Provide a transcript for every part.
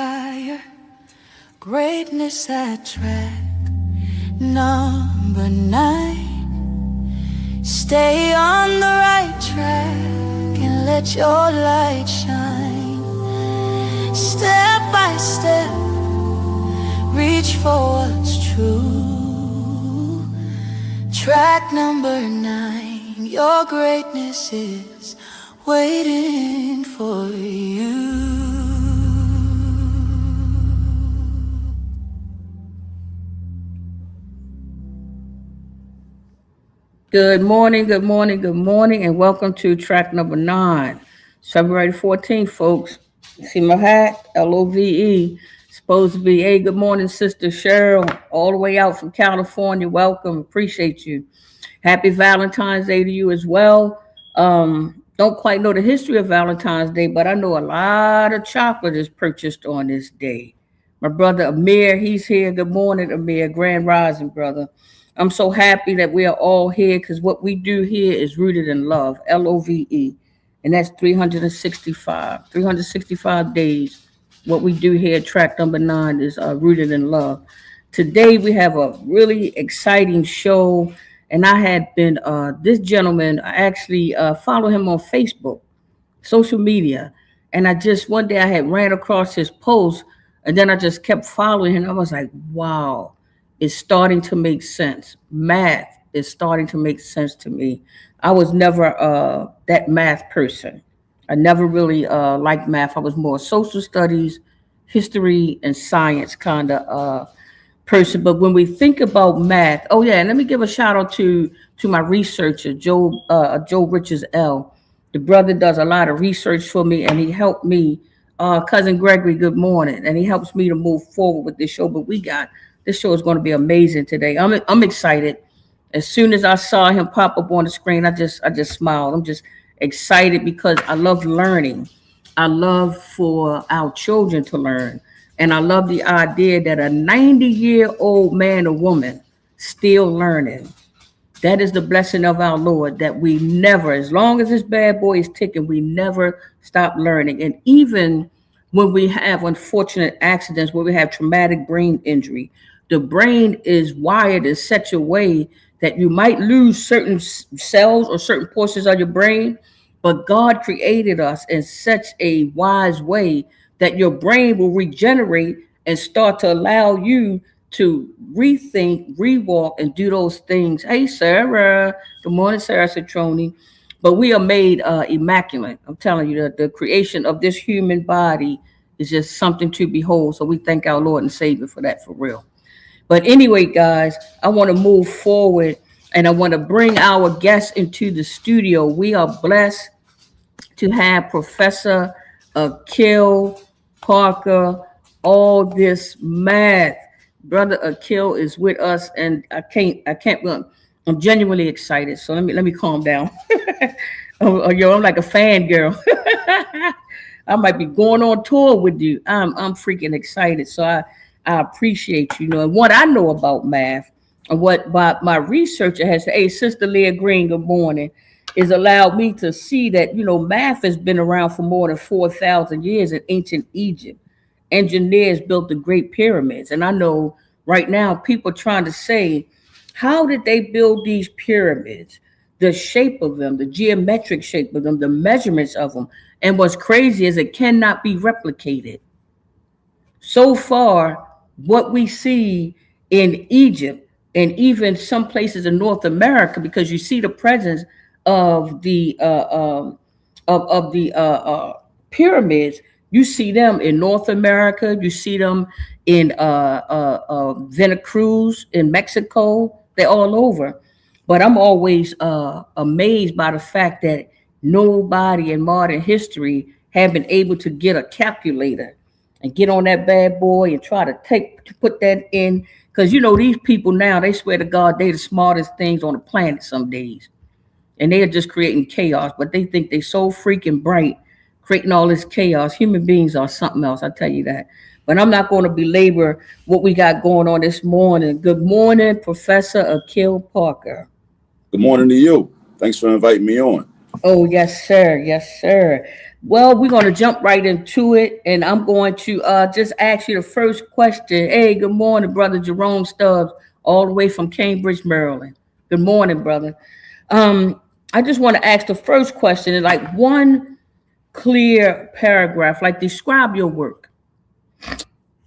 higher. Greatness at track number 9. Stay on the right track and let your light shine. Step by step, reach for what's true. Track number 9, your greatness is waiting for you. Good morning, good morning, good morning, and welcome to track number 9. It's February 14th, folks. See my hat? LOVE. Supposed to be, hey, good morning, Sister Cheryl, all the way out from California. Welcome. Appreciate you. Happy Valentine's Day to you as well. Don't quite know the history of Valentine's Day, but I know a lot of chocolate is purchased on this day. My brother Amir, he's here. Good morning, Amir. Grand Rising, brother. I'm so happy that we are all here because what we do here is rooted in love, LOVE. And that's 365 days. What we do here at track number 9 is rooted in love. Today we have a really exciting show. And I had been, this gentleman, I actually follow him on Facebook, social media. And one day I had ran across his post and then I just kept following him. I was like, wow. Is starting to make sense. Math is starting to make sense to me. I was never that math person. I never really liked math. I was more social studies, history, and science kind of person. But when we think about math, oh yeah, and let me give a shout out to my researcher, Joe Richards L. The brother does a lot of research for me, and he helped me. Cousin Gregory, good morning, and he helps me to move forward with this show. But this show is going to be amazing today. I'm excited. As soon as I saw him pop up on the screen, I just smiled. I'm just excited because I love learning. I love for our children to learn. And I love the idea that a 90-year-old man or woman still learning. That is the blessing of our Lord, that we never, as long as this bad boy is ticking, we never stop learning. And even when we have unfortunate accidents, where we have traumatic brain injury, the brain is wired in such a way that you might lose certain cells or certain portions of your brain, but God created us in such a wise way that your brain will regenerate and start to allow you to rethink, rewalk, and do those things. Hey, Sarah. Good morning, Sarah Citroni. But we are made immaculate. I'm telling you, that the creation of this human body is just something to behold. So we thank our Lord and Savior for that, for real. But anyway, guys, I want to move forward and I want to bring our guests into the studio. We are blessed to have Professor Akil Parker, all this math. Brother Akil is with us, and I can't. I'm genuinely excited. So let me calm down. I'm like a fangirl. I might be going on tour with you. I'm freaking excited. So I appreciate you. And what I know about math, and what my researcher has said, hey, Sister Leah Green, good morning, is allowed me to see that, math has been around for more than 4,000 years in ancient Egypt. Engineers built the Great Pyramids. And I know right now people trying to say, how did they build these pyramids? The shape of them, the geometric shape of them, the measurements of them. And what's crazy is it cannot be replicated. So far, what we see in Egypt and even some places in North America, because you see the presence of the pyramids, you see them in North America, you see them in Veracruz in Mexico. They're all over. But I'm always amazed by the fact that nobody in modern history have been able to get a calculator and get on that bad boy and try to put that in. Because, these people now, they swear to God, they're the smartest things on the planet some days. And they are just creating chaos. But they think they're so freaking bright, creating all this chaos. Human beings are something else, I tell you that. But I'm not going to belabor what we got going on this morning. Good morning, Professor Akil Parker. Good morning to you. Thanks for inviting me on. Oh, yes, sir. Yes, sir. Well, we're going to jump right into it, and I'm going to just ask you the first question. Hey, good morning, brother Jerome Stubbs, all the way from Cambridge, Maryland. Good morning, brother. Um, I just want to ask the first question, like one clear paragraph, like describe your work.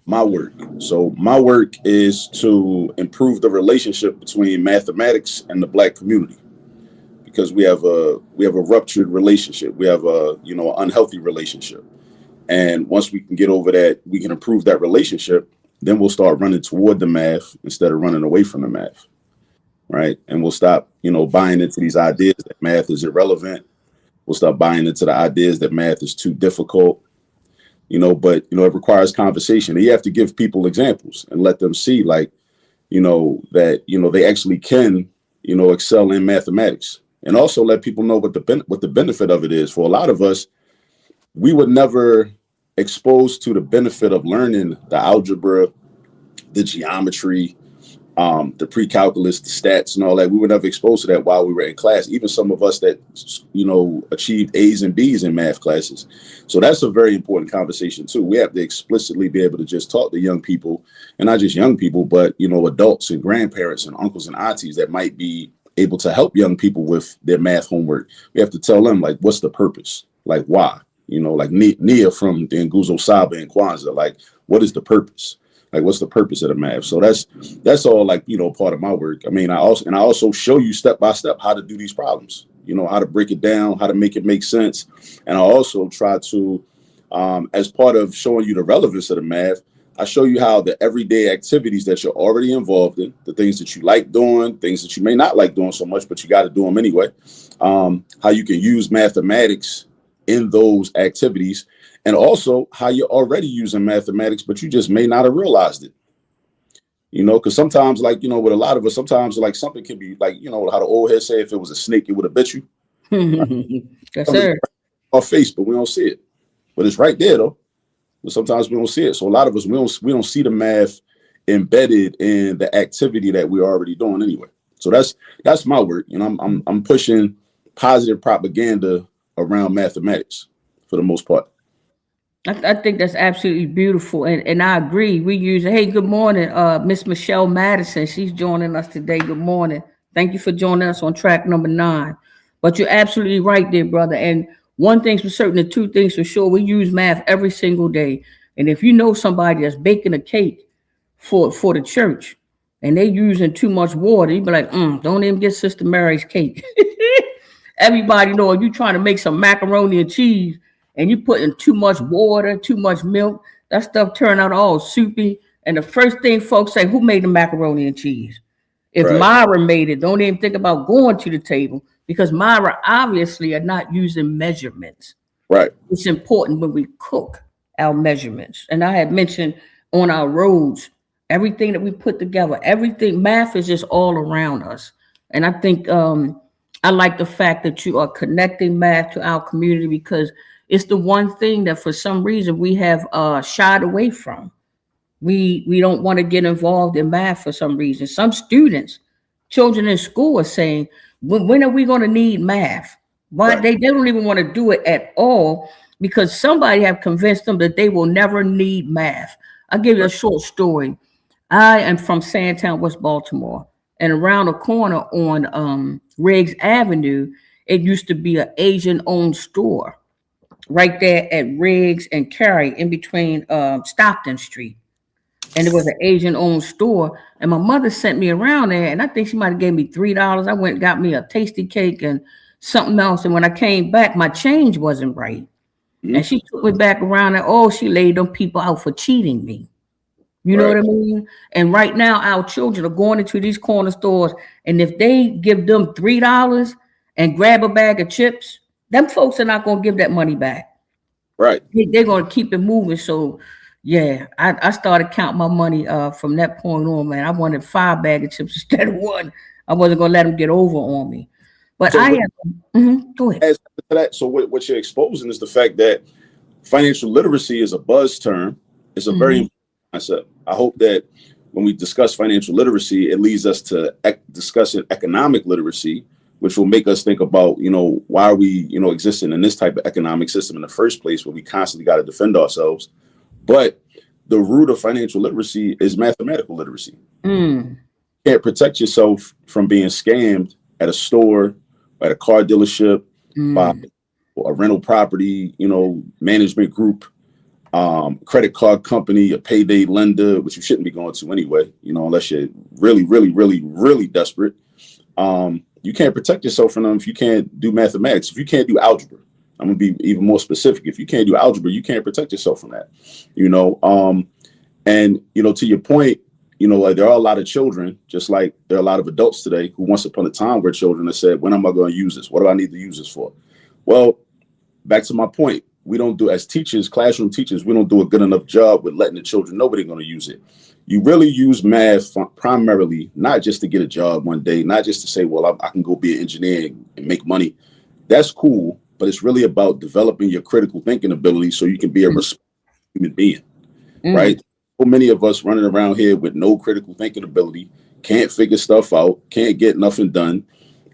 My work. So my work is to improve the relationship between mathematics and the Black community, because we have a ruptured relationship. We have a unhealthy relationship. And once we can get over that, we can improve that relationship. Then we'll start running toward the math instead of running away from the math, right? And we'll stop, buying into these ideas that math is irrelevant. We'll stop buying into the ideas that math is too difficult. But it requires conversation. And you have to give people examples and let them see, like, that they actually can, excel in mathematics, and also let people know what the benefit of it is. For a lot of us, we were never exposed to the benefit of learning the algebra, the geometry, the pre-calculus, the stats, and all that. We were never exposed to that while we were in class. Even some of us that achieved A's and B's in math classes. So that's a very important conversation too. We have to explicitly be able to just talk to young people, and not just young people, but adults and grandparents and uncles and aunties that might be able to help young people with their math homework. We have to tell them, like, what's the purpose? Like, why? Like Nia from the Nguzo Saba and Kwanzaa, like, what is the purpose? Like, what's the purpose of the math? So that's all, like, part of my work. I mean, I also show you step by step how to do these problems, how to break it down, how to make it make sense. And I also try to, as part of showing you the relevance of the math, I show you how the everyday activities that you're already involved in, the things that you like doing, things that you may not like doing so much, but you got to do them anyway, how you can use mathematics in those activities, and also how you're already using mathematics, but you just may not have realized it. Because sometimes, like, with a lot of us, sometimes, like, something can be like, how the old head say, if it was a snake, it would have bit you. Yes, sir. Our face, but we don't see it. But it's right there, though. But sometimes we don't see it. So a lot of us, we don't see the math embedded in the activity that we're already doing anyway. So that's my work. I'm pushing positive propaganda around mathematics for the most part. I think that's absolutely beautiful, and I agree. We use hey, good morning, Miss Michelle Madison. She's joining us today. Good morning. Thank you for joining us on track number 9. But you're absolutely right there, brother. And one thing's for certain, and two things for sure, we use math every single day. And if you know somebody that's baking a cake for the church and they using too much water, you be like, don't even get Sister Mary's cake. Everybody know if you trying to make some macaroni and cheese and you put in too much water, too much milk, that stuff turn out all soupy. And the first thing folks say, who made the macaroni and cheese? If Right. Myra made it, don't even think about going to the table, because Myra obviously are not using measurements. Right. It's important when we cook our measurements. And I had mentioned on our roads, everything that we put together, everything, math is just all around us. And I think I like the fact that you are connecting math to our community, because it's the one thing that for some reason we have shied away from. We don't want to get involved in math for some reason. Some students, children in school are saying, when are we going to need math? Why Right. they don't even want to do it at all, because somebody have convinced them that they will never need math. I'll give you a short story. I am from Sandtown, West Baltimore, and around the corner on Riggs Avenue, it used to be an Asian-owned store right there at Riggs and Cary, in between Stockton Street. And it was an Asian-owned store. And my mother sent me around there, and I think she might have gave me $3. I went and got me a tasty cake and something else. And when I came back, my change wasn't right. Mhm. And she took me back around, and she laid them people out for cheating me. You know Right. what I mean? And right now, our children are going into these corner stores, and if they give them $3 and grab a bag of chips, them folks are not going to give that money back. Right. They're going to keep it moving. So, yeah, I started counting my money from that point on, man. I wanted 5 bag of chips instead of 1. I wasn't going to let them get over on me. But So I what, have, go ahead. as to that, so what you're exposing is the fact that financial literacy is a buzz term. It's a very important concept. I hope that when we discuss financial literacy, it leads us to discussing economic literacy, which will make us think about, why are we, existing in this type of economic system in the first place, where we constantly got to defend ourselves. But the root of financial literacy is mathematical literacy. You can't protect yourself from being scammed at a store, at a car dealership, by a rental property, management group, credit card company, a payday lender, which you shouldn't be going to anyway, unless you're really, really, really, really desperate. You can't protect yourself from them if you can't do mathematics. If you can't do algebra, I'm gonna be even more specific. If you can't do algebra, you can't protect yourself from that. And to your point, like there are a lot of children, just like there are a lot of adults today who once upon a time were children that said, when am I going to use this? What do I need to use this for? Well, back to my point, we don't do, as teachers, classroom teachers, we don't do a good enough job with letting the children know they're going to use it. You really use math primarily, not just to get a job one day, not just to say, well, I can go be an engineer and make money. That's cool, but it's really about developing your critical thinking ability so you can be a responsible human being, right? So many of us running around here with no critical thinking ability, can't figure stuff out, can't get nothing done.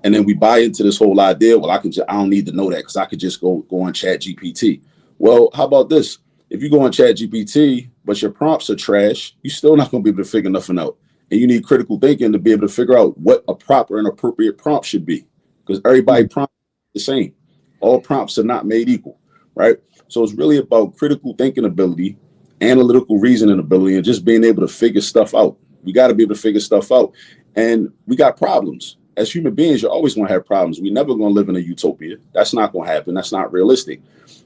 And then we buy into this whole idea, well, I don't need to know that because I could just go on Chat GPT. Well, how about this? If you go on Chat GPT, but your prompts are trash, you're still not going to be able to figure nothing out. And you need critical thinking to be able to figure out what a proper and appropriate prompt should be, because everybody prompt the same. All prompts are not made equal, right? So it's really about critical thinking ability, analytical reasoning ability, and just being able to figure stuff out. We got to be able to figure stuff out. And we got problems. As human beings, you're always going to have problems. We're never going to live in a utopia. That's not going to happen. That's not realistic.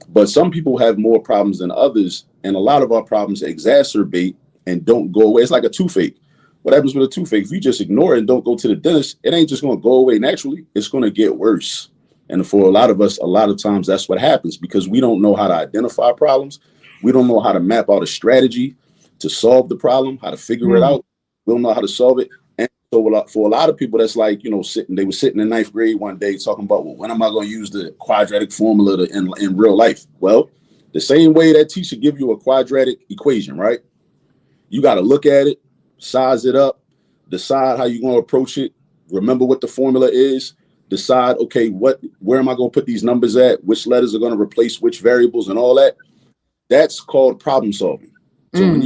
But some people have more problems than others. And a lot of our problems exacerbate and don't go away. It's like a toothache. What happens with a toothache? If you just ignore it and don't go to the dentist, it ain't just going to go away naturally. It's going to get worse. And for a lot of us, a lot of times that's what happens because we don't know how to identify problems. We don't know how to map out a strategy to solve the problem, how to figure it out. We don't know how to solve it. And so for a lot of people, that's like, they were sitting in ninth grade one day talking about, well, when am I going to use the quadratic formula in real life? Well, the same way that teacher give you a quadratic equation, right? You got to look at it, size it up, decide how you're going to approach it, remember what the formula is, decide, okay, where am I going to put these numbers at, which letters are going to replace which variables and all that. That's called problem solving. So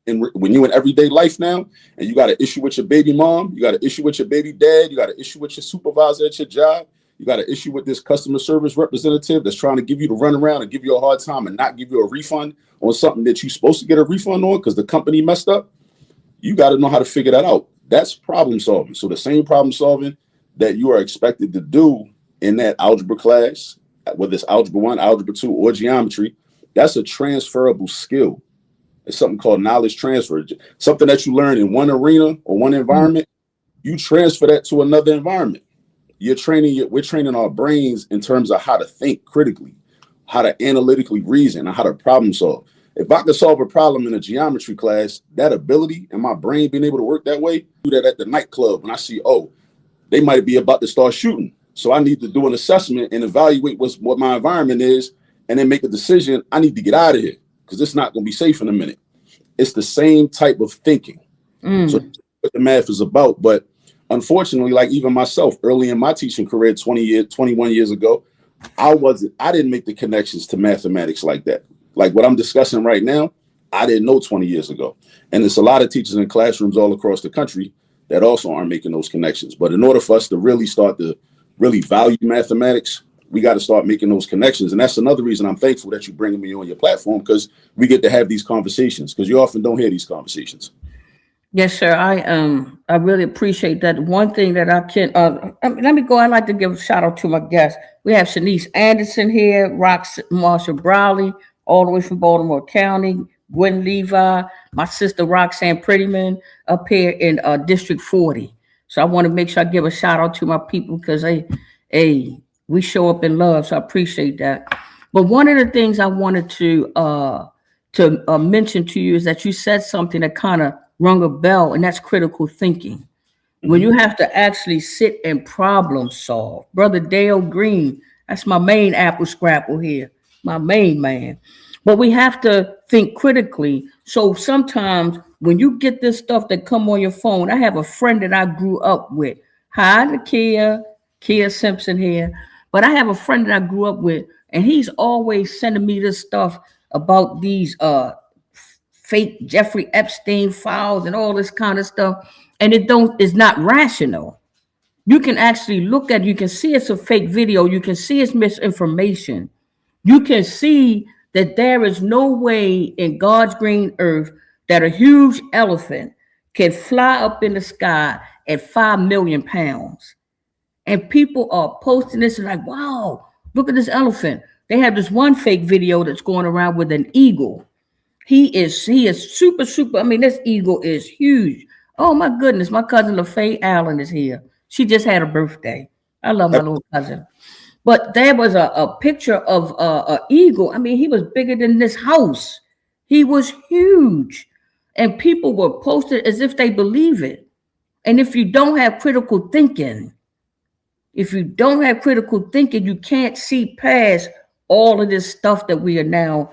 when you're in everyday life now, and you got an issue with your baby mom, you got an issue with your baby dad, you got an issue with your supervisor at your job, you got an issue with this customer service representative that's trying to give you the runaround and give you a hard time and not give you a refund on something that you're supposed to get a refund on because the company messed up, you got to know how to figure that out. That's problem solving. So the same problem solving that you are expected to do in that algebra class, whether it's algebra 1, algebra 2, or geometry, that's a transferable skill. It's something called knowledge transfer. Something that you learn in one arena or one environment, you transfer that to another environment. We're training our brains in terms of how to think critically, how to analytically reason, and how to problem solve. If I could solve a problem in a geometry class, that ability and my brain being able to work that way, do that at the nightclub when I see, they might be about to start shooting. So I need to do an assessment and evaluate what my environment is, and then make a decision. I need to get out of here because it's not going to be safe in a minute. It's the same type of thinking. So that's what the math is about. But unfortunately, like even myself, early in my teaching career, 21 years ago, I didn't make the connections to mathematics like that. Like what I'm discussing right now, I didn't know 20 years ago. And there's a lot of teachers in classrooms all across the country that also aren't making those connections. But in order for us to really start to really value mathematics, we got to start making those connections. And that's another reason I'm thankful that you're bringing me on your platform, because we get to have these conversations, because you often don't hear these conversations. Yes, sir. I really appreciate that. One thing that I can let me go. I'd like to give a shout out to my guests. We have Shanice Anderson here, Rox Marshall Browley, all the way from Baltimore County, Gwen Levi, my sister Roxanne Prettyman up here in District 40. So I want to make sure I give a shout out to my people because we show up in love. So I appreciate that. But one of the things I wanted to mention to you is that you said something that kind of rung a bell, and that's critical thinking. When you have to actually sit and problem solve. Brother Dale Green, that's my main apple scrapple here, my main man. But we have to think critically. So sometimes when you get this stuff that come on your phone, I have a friend that I grew up with. Hi, Nakia. Kia Simpson here. But I have a friend that I grew up with, and he's always sending me this stuff about these fake Jeffrey Epstein files and all this kind of stuff. And it's not rational. You can actually look at it, you can see it's a fake video, you can see it's misinformation. You can see that there is no way in God's green earth that a huge elephant can fly up in the sky at 5 million pounds. And people are posting this and like, wow, look at this elephant. They have this one fake video that's going around with an eagle. He is super. I mean, this eagle is huge. Oh my goodness, my cousin LaFay Allen is here. She just had a birthday. I love my little cousin. But there was a picture of a eagle. I mean, he was bigger than this house. He was huge. And people were posted as if they believe it. And if you don't have critical thinking, you can't see past all of this stuff that we are now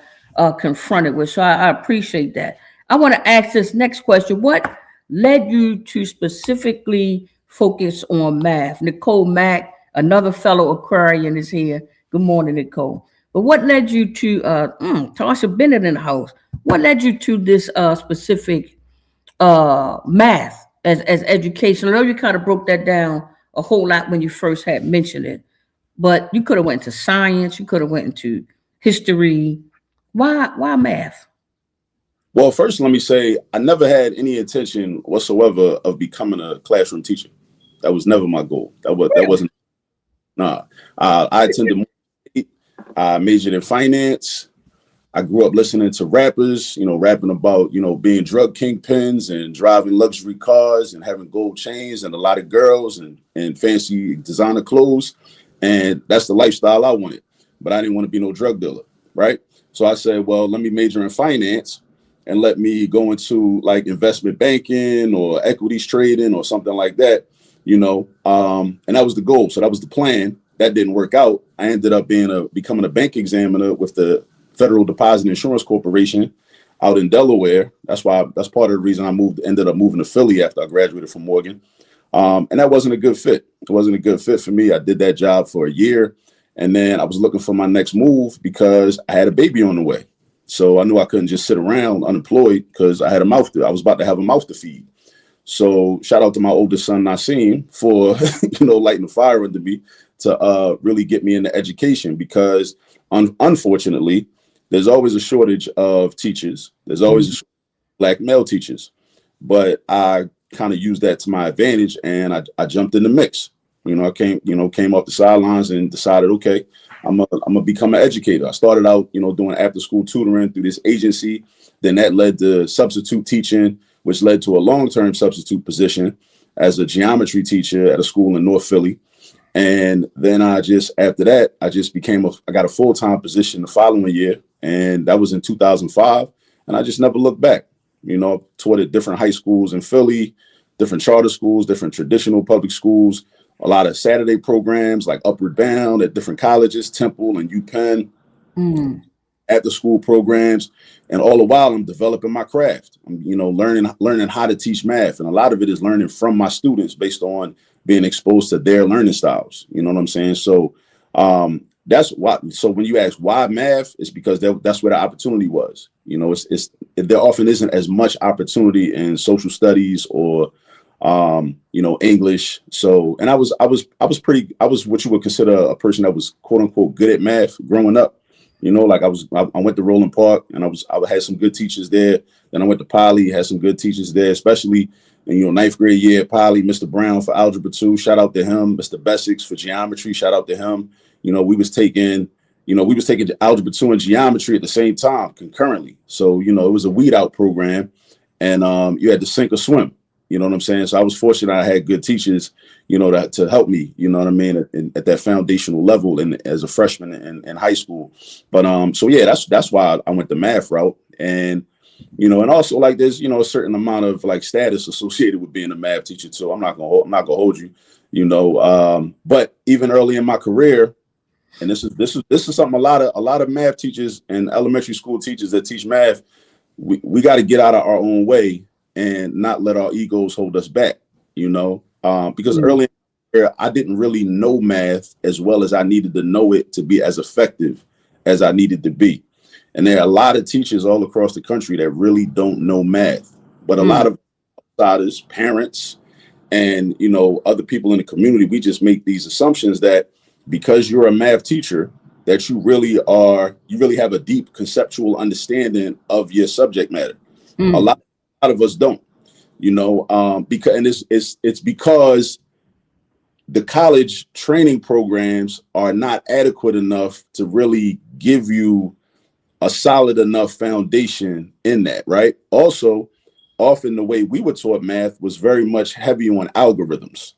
confronted with. So I appreciate that. I want to ask this next question. What led you to specifically focus on math? Nicole Mack, another fellow Aquarian, is here. Good morning, Nicole. But what led you to, Tasha Bennett in the house, what led you to this specific math as education? I know you kind of broke that down a whole lot when you first had mentioned it, but you could have went to science, you could have went into history. Why math? Well, first, let me say I never had any intention whatsoever of becoming a classroom teacher. That was never my goal. That wasn't. Nah, I attended. I majored in finance. I grew up listening to rappers, rapping about, being drug kingpins and driving luxury cars and having gold chains and a lot of girls and fancy designer clothes. And that's the lifestyle I wanted. But I didn't want to be no drug dealer, right? So I said, well, let me major in finance and let me go into like investment banking or equities trading or something like that, and that was the goal. So that was the plan. That didn't work out. I ended up becoming a bank examiner with the Federal Deposit Insurance Corporation out in Delaware. That's part of the reason I ended up moving to Philly after I graduated from Morgan. And that wasn't a good fit. It wasn't a good fit for me. I did that job for a year. And then I was looking for my next move because I had a baby on the way. So I knew I couldn't just sit around unemployed because I was about to have a mouth to feed. So shout out to my oldest son, Nassim, for, lighting the fire under me to really get me into education because unfortunately, there's always a shortage of teachers. There's always a shortage of Black male teachers. But I kind of used that to my advantage and I jumped in the mix. I came off the sidelines and decided, okay, I'm gonna become an educator. I started out, doing after school tutoring through this agency. Then that led to substitute teaching, which led to a long-term substitute position as a geometry teacher at a school in North Philly. And then after that, I got a full-time position the following year. And that was in 2005. And I just never looked back, taught at different high schools in Philly, different charter schools, different traditional public schools, a lot of Saturday programs like Upward Bound at different colleges, Temple and UPenn, after school programs. And all the while I'm developing my craft. I'm, learning how to teach math. And a lot of it is learning from my students based on being exposed to their learning styles. You know what I'm saying? So that's why. So when you ask why math, it's because that's where the opportunity was. There often isn't as much opportunity in social studies or English. So, and I was what you would consider a person that was quote unquote good at math growing up. I went to Roland Park and I had some good teachers there. Then I went to Poly, had some good teachers there, especially in, ninth grade year at Poly, Mr. Brown for Algebra 2, shout out to him. Mr. Bessix for Geometry, shout out to him. We was taking Algebra 2 and Geometry at the same time concurrently. So, it was a weed out program and you had to sink or swim. You know what I'm saying? So I was fortunate I had good teachers, to help me, at that foundational level and as a freshman in high school. But so yeah, that's why I went the math route. And and also like there's a certain amount of like status associated with being a math teacher too. I'm not gonna hold you, but even early in my career, and this is something a lot of math teachers and elementary school teachers that teach math, we got to get out of our own way and not let our egos hold us back, because early where I didn't really know math as well as I needed to know it to be as effective as I needed to be. And there are a lot of teachers all across the country that really don't know math, but a lot of outsiders, parents, and other people in the community, we just make these assumptions that because you're a math teacher, that you really have a deep conceptual understanding of your subject matter. A lot of us don't, because and it's because the college training programs are not adequate enough to really give you a solid enough foundation in that, right? Also, often the way we were taught math was very much heavy on algorithms.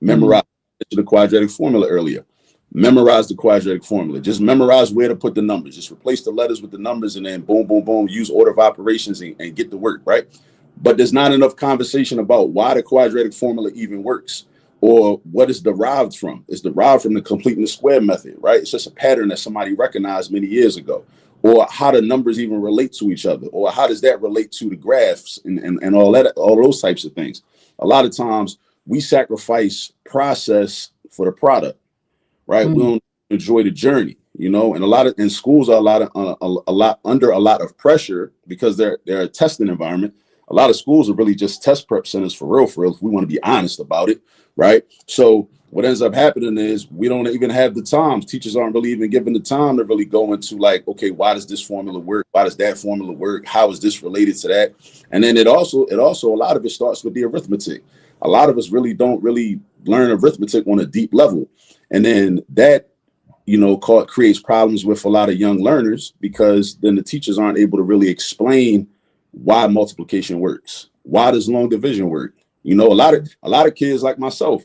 Memorize the quadratic formula earlier. Memorize the quadratic formula. Just memorize where to put the numbers. Just replace the letters with the numbers and then boom, boom, boom, use order of operations and get to work, right? But there's not enough conversation about why the quadratic formula even works or what it's derived from. It's derived from the completing the square method, right? It's just a pattern that somebody recognized many years ago. Or how the numbers even relate to each other, or how does that relate to the graphs and all those types of things. A lot of times we sacrifice process for the product, right? We don't enjoy the journey, and and schools are a lot under a lot of pressure because they're a testing environment. A lot of schools are really just test prep centers for real, if we want to be honest about it, right? So what ends up happening is we don't even have the time. Teachers aren't really even given the time to really go into like, okay, why does this formula work? Why does that formula work? How is this related to that? And then it also a lot of it starts with the arithmetic. A lot of us don't really learn arithmetic on a deep level. And then that, creates problems with a lot of young learners because then the teachers aren't able to really explain why multiplication works. Why does long division work? A lot of kids like myself,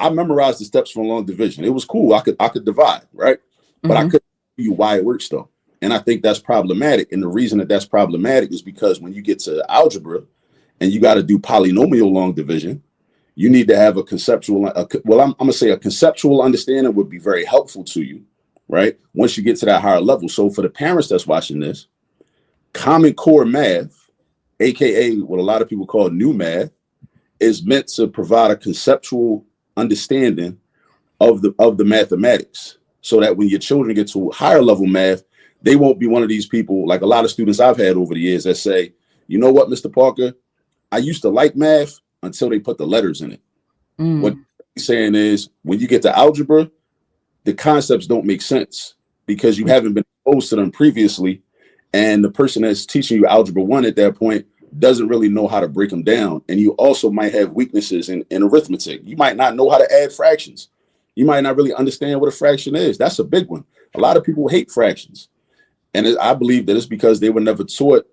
I memorized the steps for long division. It was cool. I could divide, right? But I couldn't tell you why it works though. And I think that's problematic. And the reason that that's problematic is because when you get to algebra and you got to do polynomial long division, you need to have a conceptual, I'm going to say a conceptual understanding would be very helpful to you, right? Once you get to that higher level. So for the parents that's watching this, Common Core math, AKA what a lot of people call new math, is meant to provide a conceptual understanding of the mathematics so that when your children get to higher level math, they won't be one of these people like a lot of students I've had over the years that say, you know what, Mr. Parker, I used to like math until they put the letters in it. What he's saying is when you get to algebra, the concepts don't make sense because you haven't been exposed to them previously. And the person that's teaching you algebra 1 at that point doesn't really know how to break them down. And you also might have weaknesses in arithmetic. You might not know how to add fractions. You might not really understand what a fraction is. That's a big one. A lot of people hate fractions. And I believe that it's because they were never taught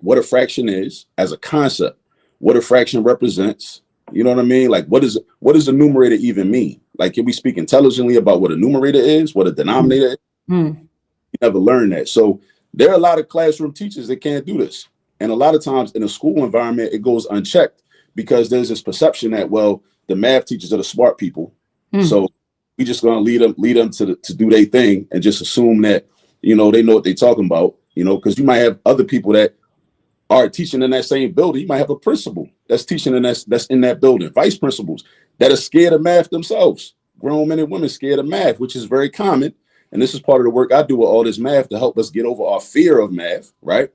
what a fraction is as a concept, what a fraction represents. You know what I mean? Like, what does a numerator even mean? Like, can we speak intelligently about what a numerator is, what a denominator is? You never learn that. So there are a lot of classroom teachers that can't do this. And a lot of times in a school environment, it goes unchecked because there's this perception that, well, the math teachers are the smart people. So we just going to lead them to do their thing and just assume that, they know what they're talking about, because you might have other people that are teaching in that same building. You might have a principal that's teaching that's in that building, vice principals that are scared of math themselves. Grown men and women scared of math, which is very common. And this is part of the work I do with all this math to help us get over our fear of math, right?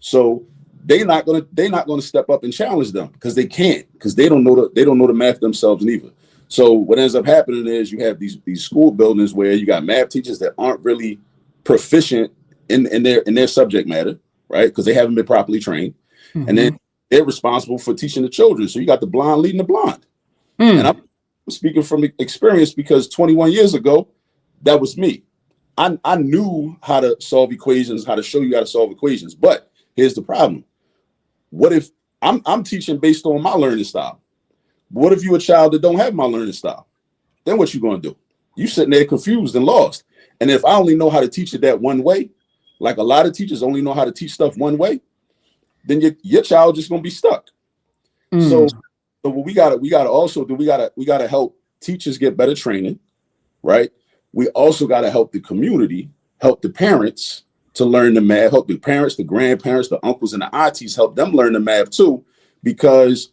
So they're not gonna step up and challenge them because they can't, because they don't know the math themselves neither. So what ends up happening is you have these school buildings where you got math teachers that aren't really proficient in their subject matter, right? Because they haven't been properly trained, and then they're responsible for teaching the children. So you got the blind leading the blind. And I'm speaking from experience because 21 years ago, that was me. I knew how to solve equations, how to show you how to solve equations, but here's the problem. What if I'm teaching based on my learning style? What if you're a child that don't have my learning style? Then what you gonna do? You sitting there confused and lost. And if I only know how to teach it that one way, like a lot of teachers only know how to teach stuff one way, then your child just gonna be stuck. So what we gotta also do, we gotta help teachers get better training, right? We also gotta help the community, help the parents to learn the math, help the parents, the grandparents, the uncles, and the aunties, help them learn the math too, because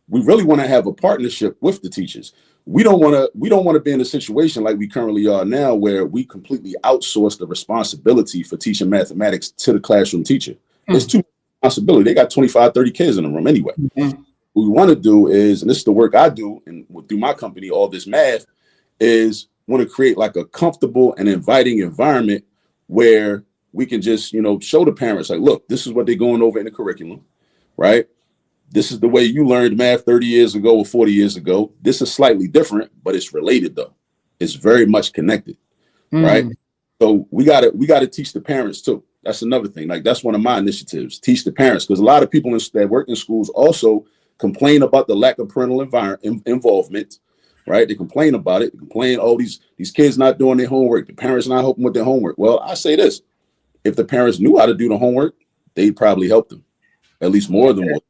we really want to have a partnership with the teachers. we don't want to be in a situation like we currently are now, where we completely outsource the responsibility for teaching mathematics to the classroom teacher. It's too much responsibility. They got 25, 30 kids in the room anyway. What we want to do is, and this is the work I do and through my company, All This Math, is want to create like a comfortable and inviting environment where we can just, show the parents, like, look, this is what they're going over in the curriculum, right? This is the way you learned math 30 years ago or 40 years ago. This is slightly different, but it's related though. It's very much connected, right? So we gotta teach the parents too. That's another thing. Like, that's one of my initiatives, teach the parents, because a lot of people that work in schools also complain about the lack of parental involvement, right? They complain about it. They complain, oh, these kids not doing their homework. The parents not helping with their homework. Well, I say this: if the parents knew how to do the homework, they'd probably help them, at least more than one,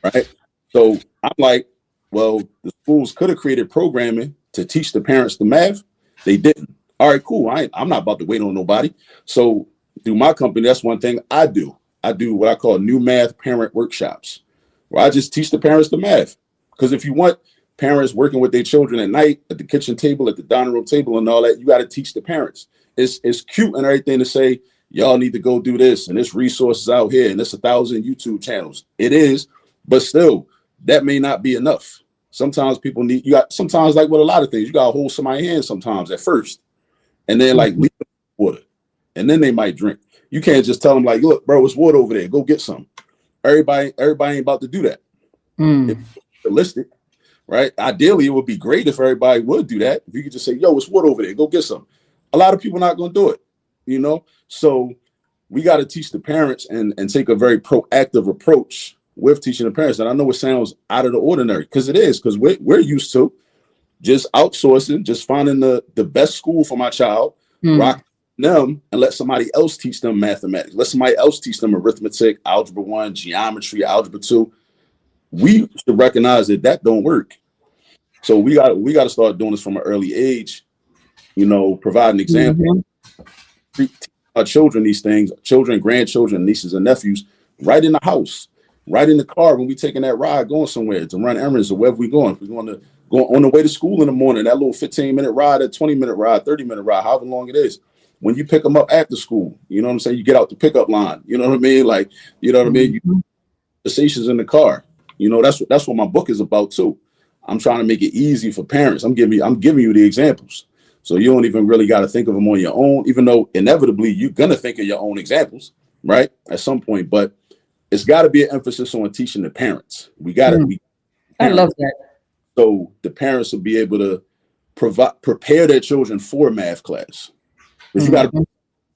right? So I'm like, well, the schools could have created programming to teach the parents the math. They didn't. All right, cool. I'm not about to wait on nobody. So through my company, that's one thing I do. I do what I call new math parent workshops, where I just teach the parents the math. Because if you want parents working with their children at night, at the kitchen table, at the dining room table and all that, you got to teach the parents. It's cute and everything to say, y'all need to go do this, and this resources out here, and there's 1,000 YouTube channels. It is, but still, that may not be enough. Sometimes people sometimes, like with a lot of things, you got to hold somebody's hand sometimes at first, and then like leave them water, and then they might drink. You can't just tell them like, look, bro, it's water over there. Go get some. Everybody ain't about to do that. It's realistic, right? Ideally, it would be great if everybody would do that. If you could just say, yo, it's water over there. Go get some. A lot of people not going to do it, So we got to teach the parents and take a very proactive approach with teaching the parents. And I know it sounds out of the ordinary, because it is, because we're used to just outsourcing, just finding the best school for my child, rock them, and let somebody else teach them mathematics. Let somebody else teach them arithmetic, algebra 1, geometry, algebra 2. We should recognize that don't work. So we got to start doing this from an early age, provide an example. Teach our children these things, children, grandchildren, nieces and nephews, right in the house, right in the car when we taking that ride, going somewhere to run errands or wherever we going. If we're going to go on the way to school in the morning, that little 15-minute ride, a 20-minute ride, 30-minute ride, however long it is. When you pick them up after school, you know what I'm saying? You get out the pickup line, you know what I mean? Like, you know what I mean? Conversations in the car. That's what my book is about too. I'm trying to make it easy for parents. I'm giving you the examples. So you don't even really got to think of them on your own, even though inevitably you're going to think of your own examples, right? At some point, but it's got to be an emphasis on teaching the parents. I love that. So the parents will be able to prepare their children for math class. Because you got to be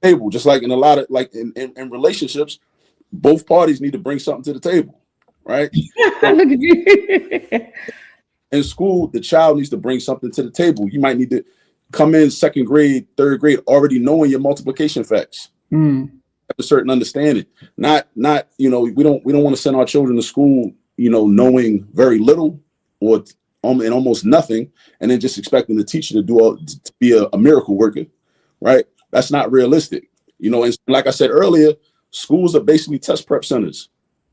able, just like in a lot of, like in relationships, both parties need to bring something to the table, right? So, look at you. in school, the child needs to bring something to the table. You might need to come in second grade, third grade, already knowing your multiplication facts. Have a certain understanding. Not, we don't want to send our children to school, knowing very little or and almost nothing, and then just expecting the teacher to be a miracle worker, right? That's not realistic. And like I said earlier, schools are basically test prep centers.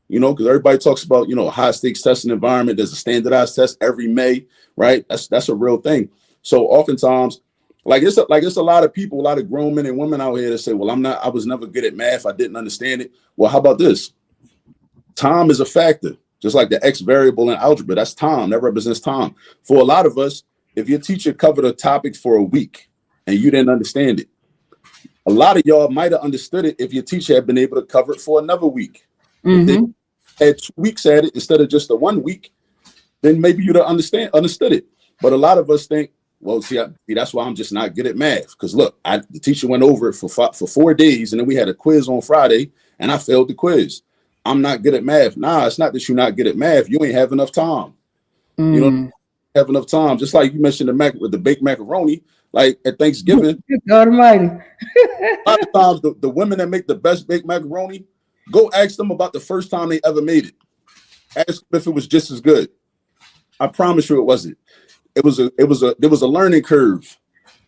Because everybody talks about, high stakes testing environment. There's a standardized test every May, right? That's a real thing. So oftentimes, it's a lot of people, a lot of grown men and women out here that say, well, I was never good at math. I didn't understand it. Well, how about this? Time is a factor, just like the X variable in algebra. That's time. That represents time. For a lot of us, if your teacher covered a topic for a week and you didn't understand it, a lot of y'all might have understood it if your teacher had been able to cover it for another week. If they had 2 weeks at it instead of just the 1 week, then maybe you'd have understood it. But a lot of us think, well, see, that's why I'm just not good at math. Because look, the teacher went over it for 4 days, and then we had a quiz on Friday, and I failed the quiz. I'm not good at math. Nah, it's not that you're not good at math. You ain't have enough time. You don't have enough time. Just like you mentioned with the baked macaroni, like at Thanksgiving. God Almighty. A lot of times, the women that make the best baked macaroni, go ask them about the first time they ever made it. Ask them if it was just as good. I promise you, it wasn't. There was a learning curve.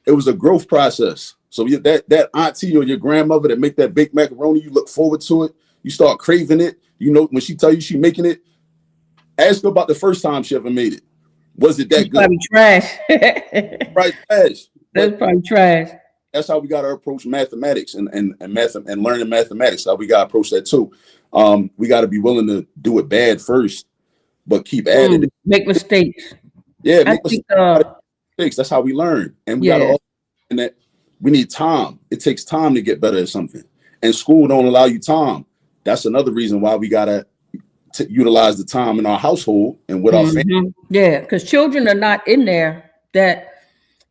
It was a growth process. So that auntie or your grandmother that make that baked macaroni, you look forward to it. You start craving it. When she tell you she making it, ask her about the first time she ever made it. Was it that good? Probably trash. Right, trash. That's probably trash. That's how we got to approach mathematics and math and learning mathematics. How we got to approach that too. We got to be willing to do it bad first, but keep adding it. Make mistakes. Yeah, make mistakes. That's how we learn. And we got to also that we need time. It takes time to get better at something. And school don't allow you time. That's another reason why we got to utilize the time in our household and with our family. Yeah, because children are not in there that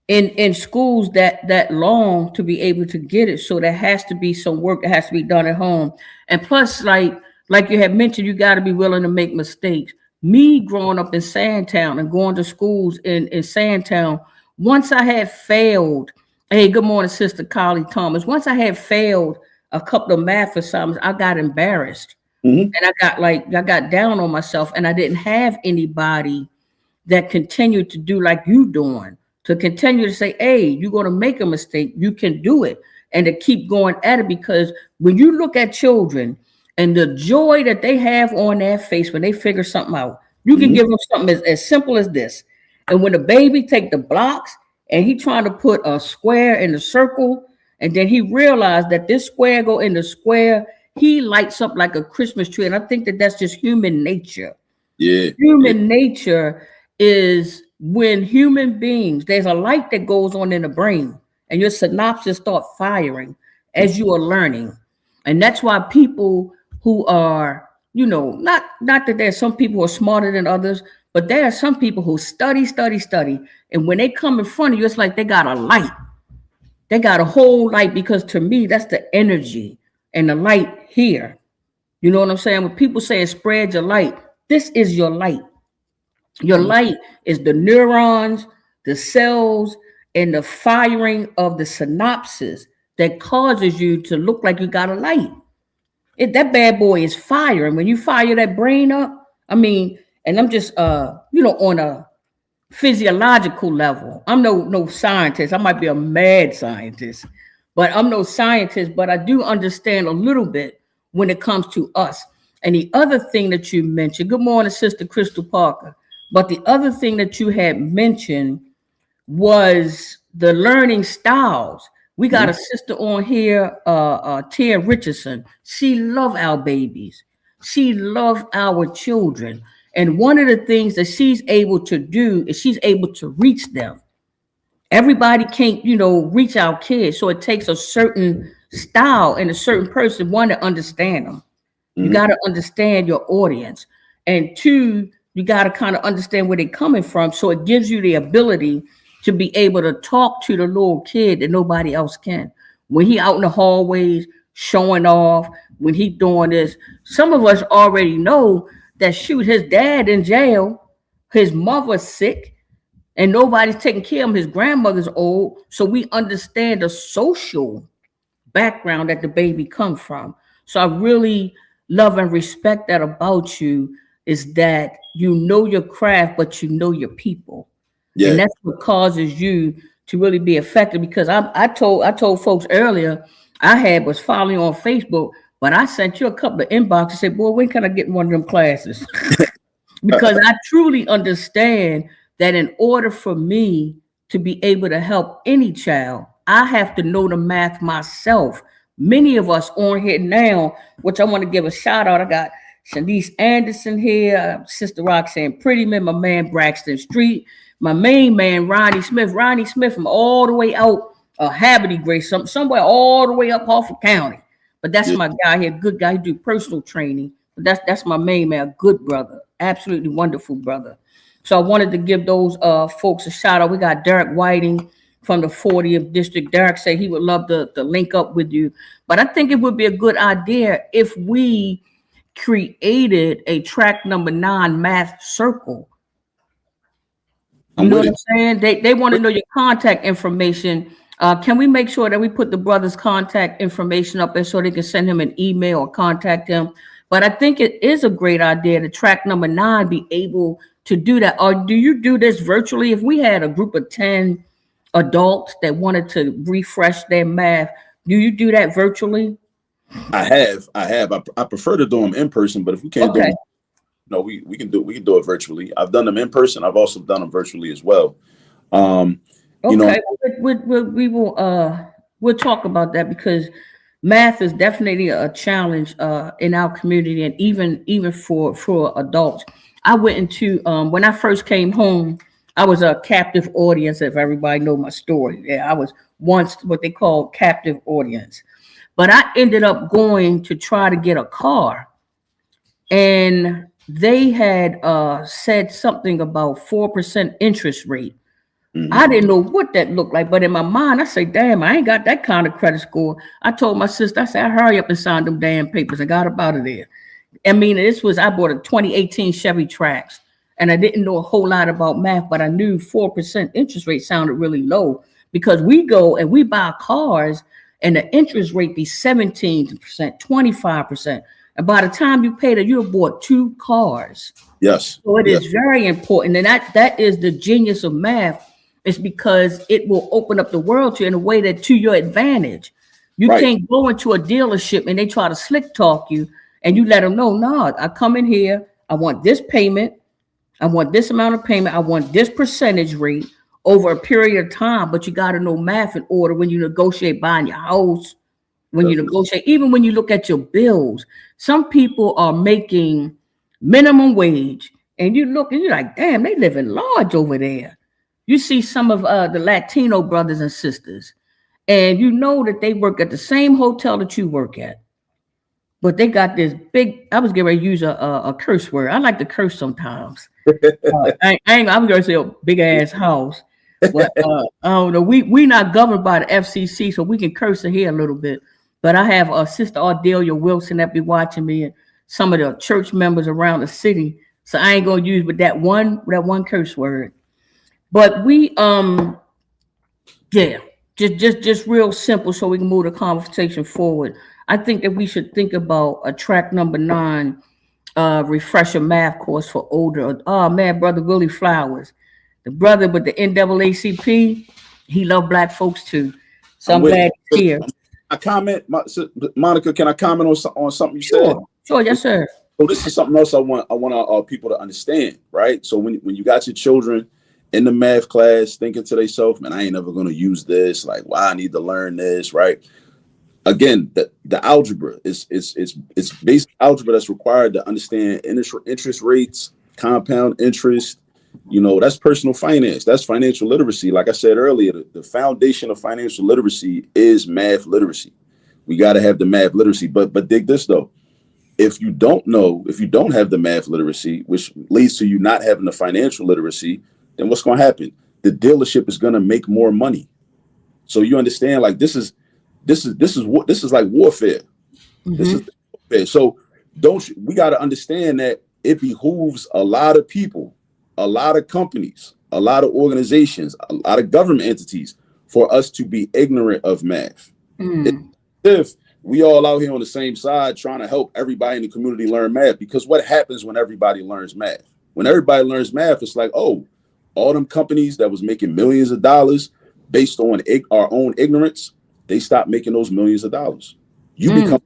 in schools that long to be able to get it. So there has to be some work that has to be done at home. And plus, like you had mentioned, you got to be willing to make mistakes. Me growing up in Sandtown and going to schools in Sandtown, once I had failed, hey, good morning, Sister Carly Thomas. Once I had failed a couple of math assignments, I got embarrassed. And I got down on myself, and I didn't have anybody that continued to do like you doing, to continue to say, hey, you're going to make a mistake. You can do it. And to keep going at it, because when you look at children and the joy that they have on their face when they figure something out, you can give them something as simple as this. And when the baby take the blocks and he trying to put a square in the circle, and then he realized that this square go in the square, he lights up like a Christmas tree. And I think that that's just human nature. Yeah. Human nature is when human beings, there's a light that goes on in the brain and your synapses start firing as you are learning. And that's why people who are, not that there's some people who are smarter than others, but there are some people who study. And when they come in front of you, it's like they got a light. They got a whole light, because to me, that's the energy and the light here. You know what I'm saying? When people say spread your light, this is your light. Your light is the neurons, the cells, and the firing of the synapses that causes you to look like you got a light. That bad boy is firing. When you fire that brain up, and I'm just, on a physiological level. I'm no scientist. I might be a mad scientist, but I'm no scientist, but I do understand a little bit when it comes to us. And the other thing that you mentioned, good morning, Sister Crystal Parker. But the other thing that you had mentioned was the learning styles. We got a sister on here, Tia Richardson. She loves our babies. She loves our children. And one of the things that she's able to do is she's able to reach them. Everybody can't, reach our kids. So it takes a certain style and a certain person, one, to understand them. You got to understand your audience. And two, you got to kind of understand where they're coming from. So it gives you the ability to be able to talk to the little kid that nobody else can. When he out in the hallways showing off, when he doing this, some of us already know that, shoot, his dad in jail, his mother's sick, and nobody's taking care of him. His grandmother's old. So we understand the social background that the baby comes from. So I really love and respect that about you, is that you know your craft, but you know your people. Yeah. And that's what causes you to really be effective. Because I told folks earlier, I was following on Facebook, but I sent you a couple of inboxes and said, boy, when can I get in one of them classes? Because I truly understand that in order for me to be able to help any child, I have to know the math myself. Many of us on here now, which I want to give a shout out. I got Shanice Anderson here, Sister Roxanne Prettyman, my man Braxton Street, my main man Ronnie Smith from all the way out Habity Grace, somewhere all the way up off of County. But that's my guy here, good guy. He do personal training. But that's my main man, good brother, absolutely wonderful brother. So I wanted to give those folks a shout out. We got Derek Whiting from the 40th District. Derek said he would love to link up with you. But I think it would be a good idea if we created a track number 9 math circle. You know what I'm saying? They want to know your contact information. Can we make sure that we put the brother's contact information up there so they can send him an email or contact him? But I think it is a great idea to track number 9 be able to do that. Or do you do this virtually? If we had a group of 10 adults that wanted to refresh their math, do you do that virtually? I have. I prefer to do them in person, but if we can't do them, No, we can do it virtually. I've done them in person. I've also done them virtually as well. Um, you know, Okay, we'll talk about that because math is definitely a challenge in our community and even for adults. I went into when I first came home, I was a captive audience. If everybody know my story, yeah, I was once what they call captive audience, but I ended up going to try to get a car, and they had said something about 4% interest rate. I mhm. didn't know what that looked like, but in my mind, I say, damn, I ain't got that kind of credit score. I told my sister, I said, hurry up and sign them damn papers and got up out of there. I mean, I bought a 2018 Chevy Trax, and I didn't know a whole lot about math, but I knew 4% interest rate sounded really low because we go and we buy cars and the interest rate be 17%, 25%. And by the time you pay that, you have bought two cars. Yes, So it yes, is very important. And that is the genius of math. It's because it will open up the world to you in a way that to your advantage. You right. can't go into a dealership and they try to slick talk you and you let them know, no, I come in here, I want this payment, I want this amount of payment, I want this percentage rate over a period of time. But you got to know math in order when you negotiate buying your house, when you Definitely. negotiate, even when you look at your bills. Some people are making minimum wage and you look and you're like, damn, they living large over there. You see some of the Latino brothers and sisters, and you know that they work at the same hotel that you work at, but they got this big. I was getting ready to use a curse word. I like to curse sometimes. I'm going to say a big ass house, but I don't know. We not governed by the FCC, so we can curse in here a little bit. But I have a sister Ardelia Wilson that be watching me, and some of the church members around the city. So I ain't gonna use but that one curse word. But yeah, just real simple so we can move the conversation forward. I think that we should think about a track number 9, refresher math course for older. Oh man, brother Willie Flowers, the brother with the NAACP, he loved black folks too. So I'm I'm with glad he's here. I comment, Monica. Can I comment on something you said? Sure, yes, sir. So this is something else I want people to understand, right? So when you got your children in the math class thinking to themselves, man, I ain't never gonna use this. Like, why I need to learn this, right? Again, the algebra is it's basic algebra that's required to understand interest rates, compound interest. That's personal finance. That's financial literacy. Like I said earlier, the foundation of financial literacy is math literacy. We got to have the math literacy. But dig this though. If you don't have the math literacy, which leads to you not having the financial literacy, then what's going to happen? The dealership is going to make more money. So you understand, like this is like warfare. This is warfare. So we got to understand that it behooves a lot of people, a lot of companies, a lot of organizations, a lot of government entities for us to be ignorant of math. If we all out here on the same side trying to help everybody in the community learn math, because what happens when everybody learns math? When everybody learns math, it's like, oh, all them companies that was making millions of dollars based on our own ignorance, they stop making those millions of dollars. You become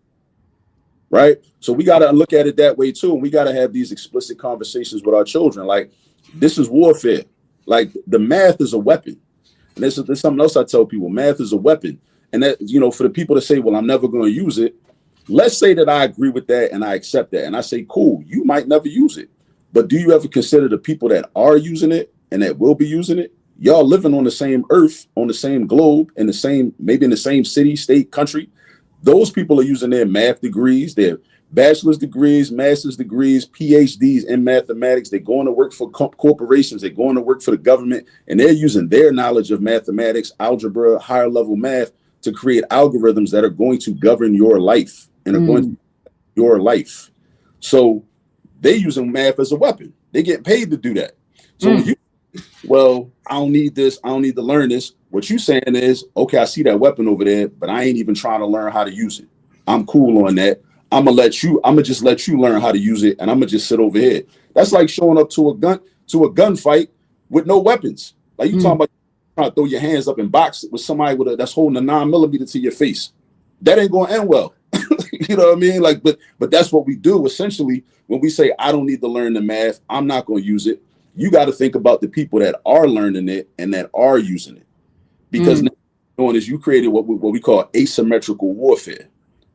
right. So we got to look at it that way too. And we got to have these explicit conversations with our children. Like, this is warfare. Like, the math is a weapon. And this is something else I tell people. Math is a weapon. And that, for the people to say, well, I'm never going to use it. Let's say that I agree with that and I accept that. And I say, cool, you might never use it. But do you ever consider the people that are using it and that will be using it? Y'all living on the same earth, on the same globe, maybe in the same city, state, country. Those people are using their math degrees, their bachelor's degrees, master's degrees, PhDs in mathematics. They're going to work for corporations. They're going to work for the government. And they're using their knowledge of mathematics, algebra, higher level math to create algorithms that are going to govern your life and are going to your life. So they're using math as a weapon. They get paid to do that. So when I don't need this. I don't need to learn this. What you saying is, okay, I see that weapon over there, but I ain't even trying to learn how to use it. I'm cool on that. I'm gonna just let you learn how to use it, and I'm gonna just sit over here. That's like showing up to a gunfight with no weapons. Like you talking about trying to throw your hands up and box with somebody that's holding a 9mm to your face. That ain't gonna end well. You know what I mean? Like, but that's what we do essentially when we say I don't need to learn the math, I'm not going to use it. You got to think about the people that are learning it and that are using it, because now what you're doing is you created what we call asymmetrical warfare.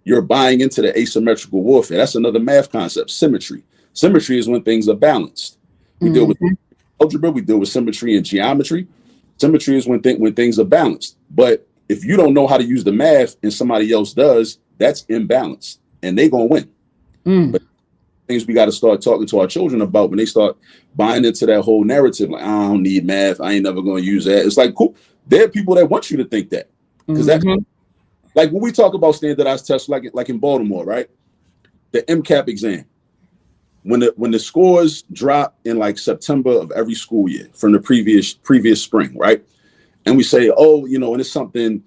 You're buying into the asymmetrical warfare. That's another math concept, symmetry. Symmetry is when things are balanced. We deal with algebra, we deal with symmetry and geometry. Symmetry is when things are balanced. But if you don't know how to use the math and somebody else does, that's imbalanced, and they're gonna win. But things we got to start talking to our children about when they start buying into that whole narrative, like, I don't need math, I ain't never gonna use that. It's like, cool. There are people that want you to think that, because that's like when we talk about standardized tests, like in Baltimore, right? The MCAP exam. When the scores drop in like September of every school year from the previous spring, right? And we say, oh, and it's something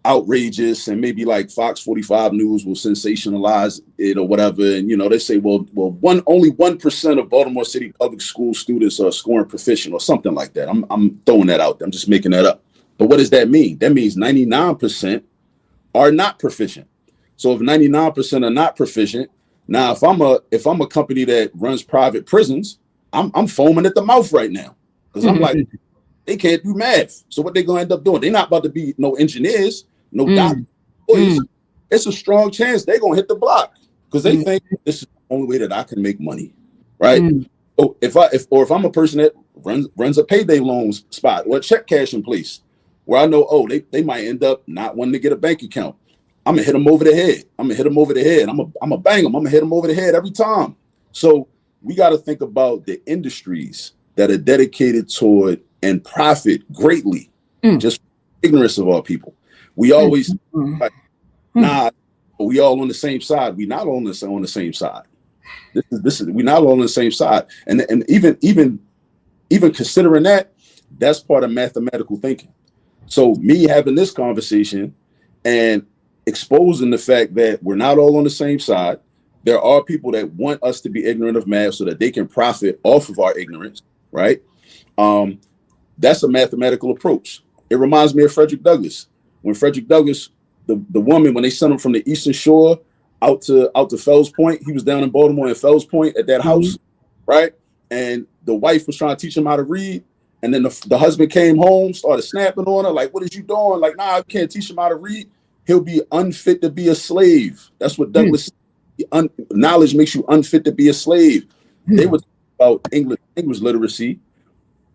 outrageous, and maybe like Fox 45 News will sensationalize it or whatever. And they say, well, only 1% of Baltimore City public school students are scoring proficient or something like that. I'm throwing that out there. I'm just making that up. But what does that mean? That means 99% are not proficient. So if 99% are not proficient, now if I'm a company that runs private prisons, I'm foaming at the mouth right now, because I'm like, they can't do math. So what they gonna end up doing? They're not about to be no engineers, no doctors. It's a strong chance they're gonna hit the block, because they think this is the only way that I can make money, right? So if I'm a person that runs a payday loans spot or a check cashing place, where I know, they might end up not wanting to get a bank account, I'm gonna hit them over the head. I'm gonna bang them. I'm gonna hit them over the head every time. So we got to think about the industries that are dedicated toward and profit greatly, just ignorance of our people. We always like, nah, we all on the same side. We not on the same side. This is we not all on the same side. And even considering that, that's part of mathematical thinking. So me having this conversation and exposing the fact that we're not all on the same side. There are people that want us to be ignorant of math so that they can profit off of our ignorance, right? That's a mathematical approach. It reminds me of Frederick Douglass. When Frederick Douglass, the woman, when they sent him from the Eastern Shore out to Fells Point, he was down in Baltimore in Fells Point at that house, right? And the wife was trying to teach him how to read. And then the husband came home, started snapping on her, like, what is you doing? Like, nah, I can't teach him how to read. He'll be unfit to be a slave. That's what Douglass said. Knowledge makes you unfit to be a slave. They were talking about English literacy,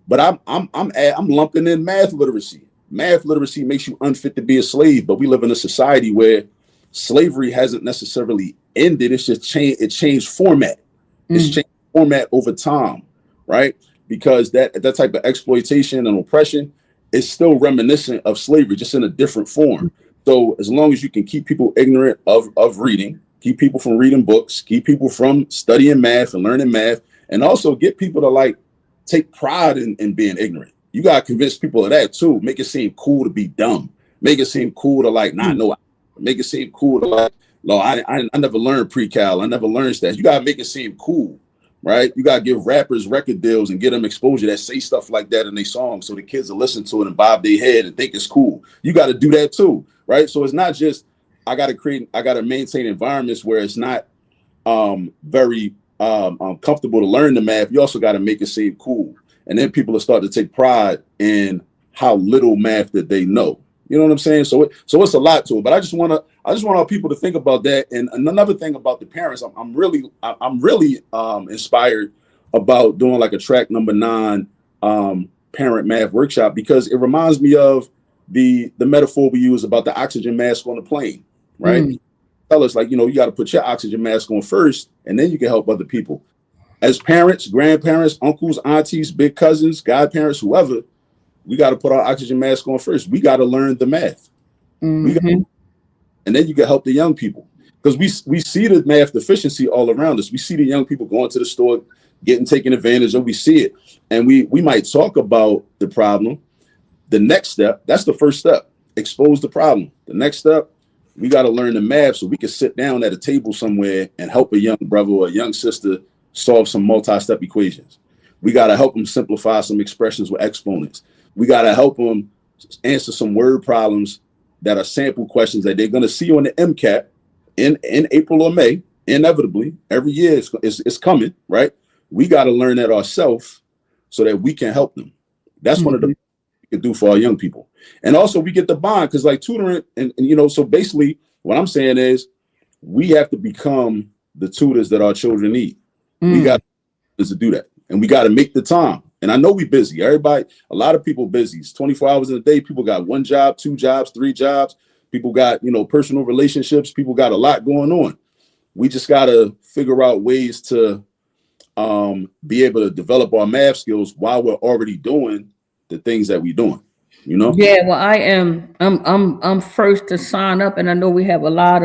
but I'm lumping in math literacy. Math literacy makes you unfit to be a slave, but we live in a society where slavery hasn't necessarily ended. It's just changed format. It's changed format over time, right? Because that type of exploitation and oppression is still reminiscent of slavery, just in a different form. So as long as you can keep people ignorant of reading, keep people from reading books, keep people from studying math and learning math, and also get people to like take pride in being ignorant. You got to convince people of that too. Make it seem cool to be dumb. Make it seem cool to like not know. Make it seem cool to like, no, I never learned pre-cal. I never learned that. You got to make it seem cool, right? You got to give rappers record deals and get them exposure that say stuff like that in their songs, so the kids will listen to it and bob their head and think it's cool. You got to do that too. Right. So it's not just I got to maintain environments where it's not very comfortable to learn the math. You also got to make it seem cool. And then people will start to take pride in how little math that they know. You know what I'm saying? So it's a lot to it. But I just want our people to think about that. And another thing about the parents, I'm really inspired about doing like a track number 9 parent math workshop, because it reminds me of the metaphor we use about the oxygen mask on the plane, right? Tell us like, you got to put your oxygen mask on first, and then you can help other people. As parents, grandparents, uncles, aunties, big cousins, godparents, whoever, we got to put our oxygen mask on first. We got to learn the math. And then you can help the young people, because we see the math deficiency all around us. We see the young people going to the store, getting taken advantage of. We see it. And we might talk about the problem. The next step, that's the first step, expose the problem. The next step, we got to learn the math so we can sit down at a table somewhere and help a young brother or a young sister solve some multi-step equations. We got to help them simplify some expressions with exponents. We got to help them answer some word problems that are sample questions that they're going to see on the MCAT in April or May, inevitably, every year it's coming, right? We got to learn that ourselves so that we can help them. That's one of the things we can do for our young people. And also we get the bond, because like tutoring, and you know, so basically what I'm saying is we have to become the tutors that our children need. We got to do that. And we got to make the time. And I know we busy. Everybody, a lot of people busy. It's 24 hours in a day. People got 1 job, 2 jobs, 3 jobs. People got, you know, personal relationships. People got a lot going on. We just got to figure out ways to be able to develop our math skills while we're already doing the things that we're doing, you know? Yeah, well, I'm first to sign up, and I know we have a lot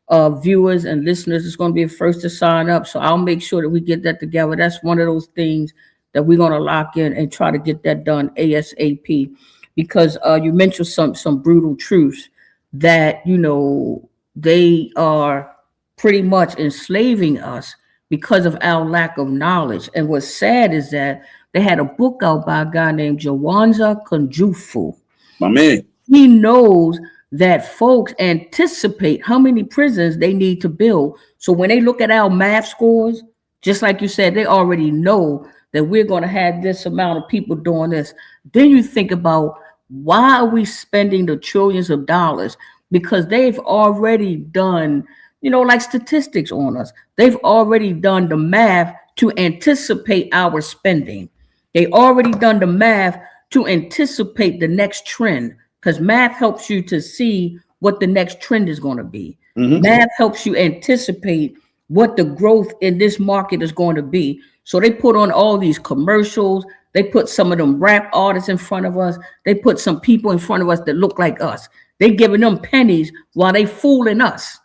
of viewers and listeners that's going to be first to sign up. So I'll make sure that we get that together. That's one of those things that we're going to lock in and try to get that done ASAP, because you mentioned some brutal truths that, you know, they are pretty much enslaving us because of our lack of knowledge. And what's sad is that they had a book out by a guy named Jawanza Kunjufu. My man. He knows that folks anticipate how many prisons they need to build. So when they look at our math scores, just like you said, they already know that we're going to have this amount of people doing this. Then you think about, why are we spending the trillions of dollars? Because they've already done, you know, like statistics on us. They've already done the math to anticipate our spending. They already done the math to anticipate the next trend, because math helps you to see what the next trend is going to be. Math helps you anticipate what the growth in this market is going to be. So they put on all these commercials. They put some of them rap artists in front of us. They put some people in front of us that look like us. They giving them pennies while they fooling us.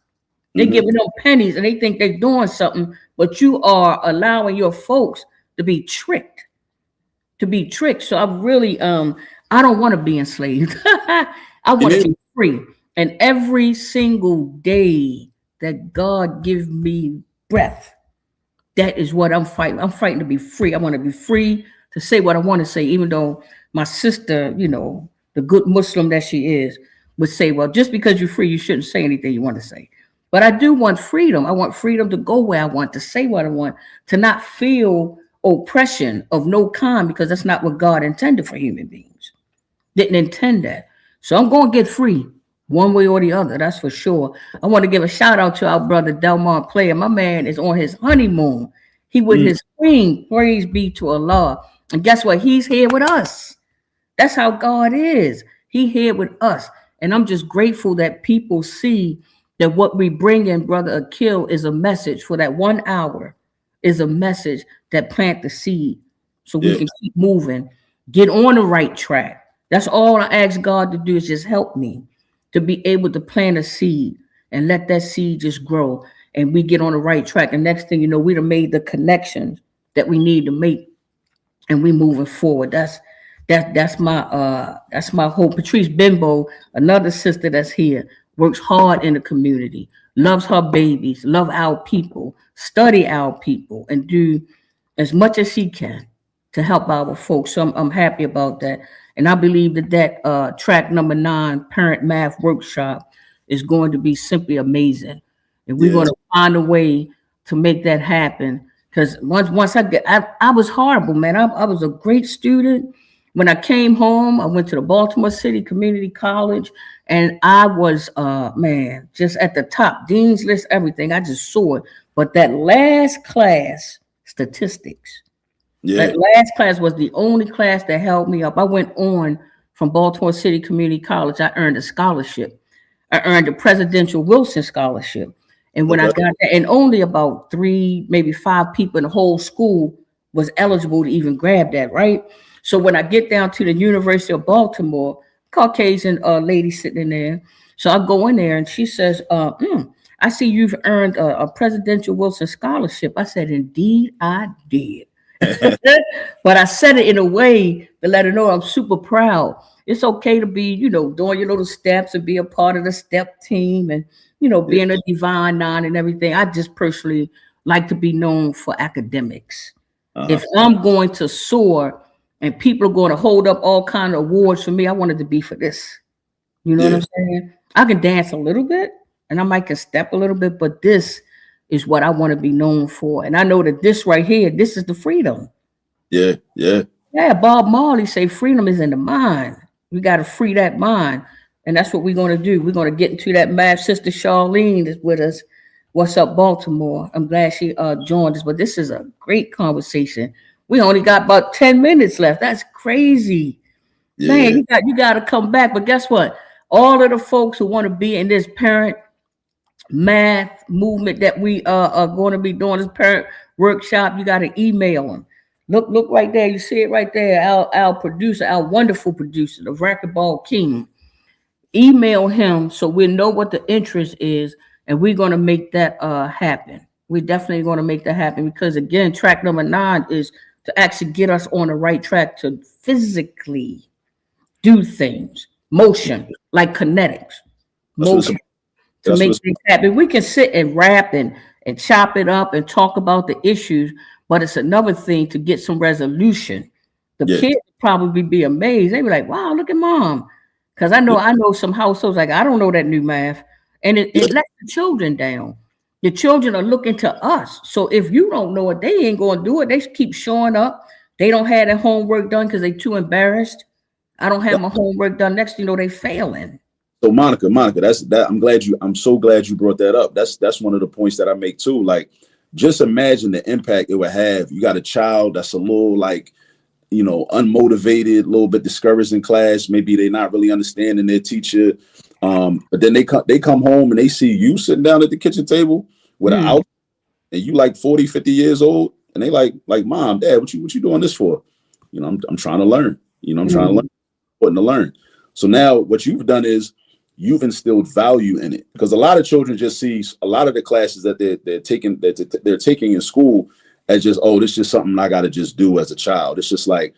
They giving them pennies and they think they're doing something, but you are allowing your folks to be tricked. So I really, I don't want to be enslaved. I want to be free. And every single day that God gives me breath, that is what I'm fighting. I'm fighting to be free. I want to be free to say what I want to say, even though my sister, you know, the good Muslim that she is, would say, well, just because you're free, you shouldn't say anything you want to say. But I do want freedom. I want freedom to go where I want, to say what I want, to not feel oppression of no kind, because that's not what God intended for human beings. Didn't intend that. So I'm going to get free one way or the other. That's for sure. I want to give a shout out to our brother Delmar Player. My man is on his honeymoon. He with his queen. Praise be to Allah. And guess what? He's here with us. That's how God is. He here with us. And I'm just grateful that people see that what we bring in, Brother Akil, is a message for that 1 hour, is a message that plant the seed so we can keep moving, get on the right track. That's all I ask God to do, is just help me to be able to plant a seed and let that seed just grow, and we get on the right track. And next thing you know, we'd have made the connections that we need to make, and we moving forward. That's my hope. Patrice Bimbo, another sister that's here, works hard in the community, loves her babies, love our people, study our people, and do as much as she can to help our folks. So I'm happy about that. And I believe that track number 9, Parent Math Workshop, is going to be simply amazing. And we're going to find a way to make that happen. Because once I was horrible, man. I was a great student. When I came home, I went to the Baltimore City Community College, and I was, just at the top, Dean's List, everything. I just saw it. But that last class, statistics, that last class was the only class that held me up. I went on from Baltimore City Community College. I earned a scholarship. I earned a Presidential Wilson Scholarship. And when I got that, and only about 3, maybe 5 people in the whole school was eligible to even grab that, right? So when I get down to the University of Baltimore, Caucasian lady sitting in there. So I go in there and she says, I see you've earned a Presidential Wilson Scholarship. I said, indeed, I did. But I said it in a way to let her know I'm super proud. It's okay to be, doing your little steps and be a part of the step team and, being a Divine 9 and everything. I just personally like to be known for academics. If I'm going to soar and people are going to hold up all kinds of awards for me, I wanted to be for this. You know what I'm saying? I can dance a little bit and I might can step a little bit, but this is what I want to be known for. And I know that this right here, this is the freedom. Yeah, yeah. Yeah, Bob Marley say freedom is in the mind. We got to free that mind. And that's what we're going to do. We're going to get into that math. Sister Charlene is with us. What's up, Baltimore? I'm glad she joined us, but this is a great conversation. We only got about 10 minutes left. That's crazy. Man, Yeah. you got to come back. But guess what? All of the folks who want to be in this parent math movement that we are going to be doing, this parent workshop, you got to email them. Look right there. You see it right there. Our producer, our wonderful producer, the racquetball king. Email him so we know what the interest is, and we're going to make that happen. We're definitely going to make that happen because, again, track number 9 is to actually get us on the right track to physically do things, motion, like kinetics, motion, to make things happen. We can sit and rap and chop it up and talk about the issues, but it's another thing to get some resolution. The kids probably be amazed. They be like, wow, look at mom. Because I know some households like, I don't know that new math. And it lets the children down. The children are looking to us. So if you don't know it, they ain't going to do it. They keep showing up. They don't have their homework done because they too embarrassed. I don't have my homework done. Next thing you know, they failing. So Monica, that's that. I'm so glad you brought that up. That's one of the points that I make too. Like, just imagine the impact it would have. You got a child that's a little like, unmotivated, a little bit discouraged in class. Maybe they're not really understanding their teacher. But then they come home and they see you sitting down at the kitchen table with an out, and you like 40, 50 years old, and they like mom, dad, what you doing this for? I'm trying to learn. I'm trying to learn, important to learn. So now what you've done is you've instilled value in it, because a lot of children just see a lot of the classes that they're taking in school as just, oh, this is just something I got to just do as a child. It's just like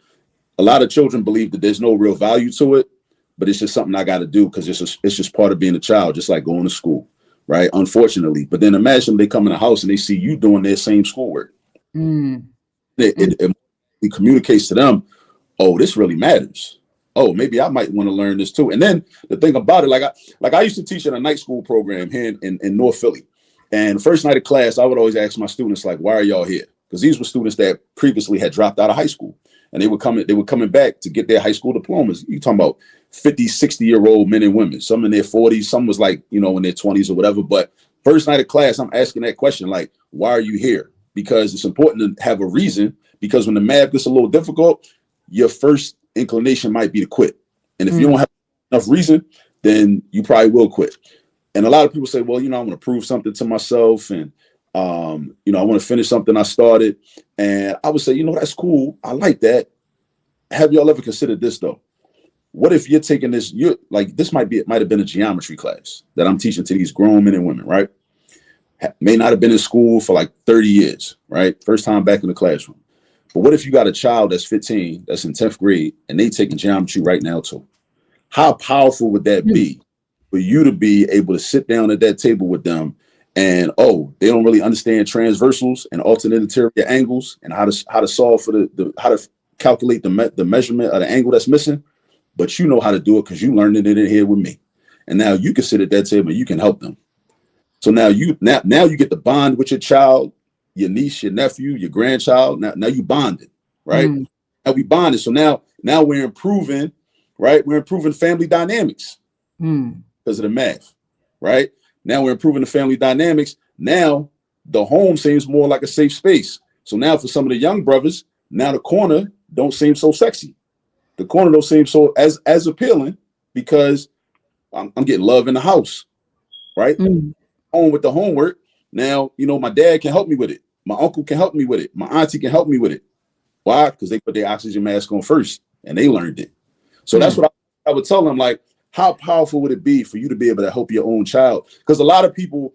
a lot of children believe that there's no real value to it, but it's just something I got to do because it's just part of being a child, just like going to school, right? Unfortunately. But then imagine they come in the house and they see you doing their same schoolwork. It communicates to them, oh, this really matters. Oh, maybe I might want to learn this too. And then the thing about it, I used to teach in a night school program here in North Philly. And first night of class, I would always ask my students, like, why are y'all here? Because these were students that previously had dropped out of high school. And they were coming back to get their high school diplomas. You talking about 50, 60-year-old men and women, some in their 40s, some was like, in their 20s or whatever. But first night of class, I'm asking that question, like, why are you here? Because it's important to have a reason, because when the math gets a little difficult, your first inclination might be to quit. And if you don't have enough reason, then you probably will quit. And a lot of people say, well, I want to prove something to myself. And, I want to finish something I started. And I would say, that's cool. I like that. Have y'all ever considered this, though? What if you're taking this, this might have been a geometry class that I'm teaching to these grown men and women, right? May not have been in school for like 30 years, right? First time back in the classroom. But what if you got a child that's 15, that's in 10th grade, and they taking geometry right now too? How powerful would that be for you to be able to sit down at that table with them and, they don't really understand transversals and alternate interior angles and how to solve for how to calculate the measurement of the angle that's missing, but you know how to do it because you learned it in here with me. And now you can sit at that table and you can help them. So now you get the bond with your child, your niece, your nephew, your grandchild. Now you bonded, right? Now we bonded. So now we're improving, right? We're improving family dynamics because of the math, right? Now we're improving the family dynamics. Now the home seems more like a safe space. So now for some of the young brothers, now the corner don't seem so sexy. The corner don't seem so as appealing because I'm getting love in the house, right? Home with the homework. Now, my dad can help me with it. My uncle can help me with it. My auntie can help me with it. Why? Because they put their oxygen mask on first and they learned it. So that's what I would tell them, like, how powerful would it be for you to be able to help your own child? Because a lot of people,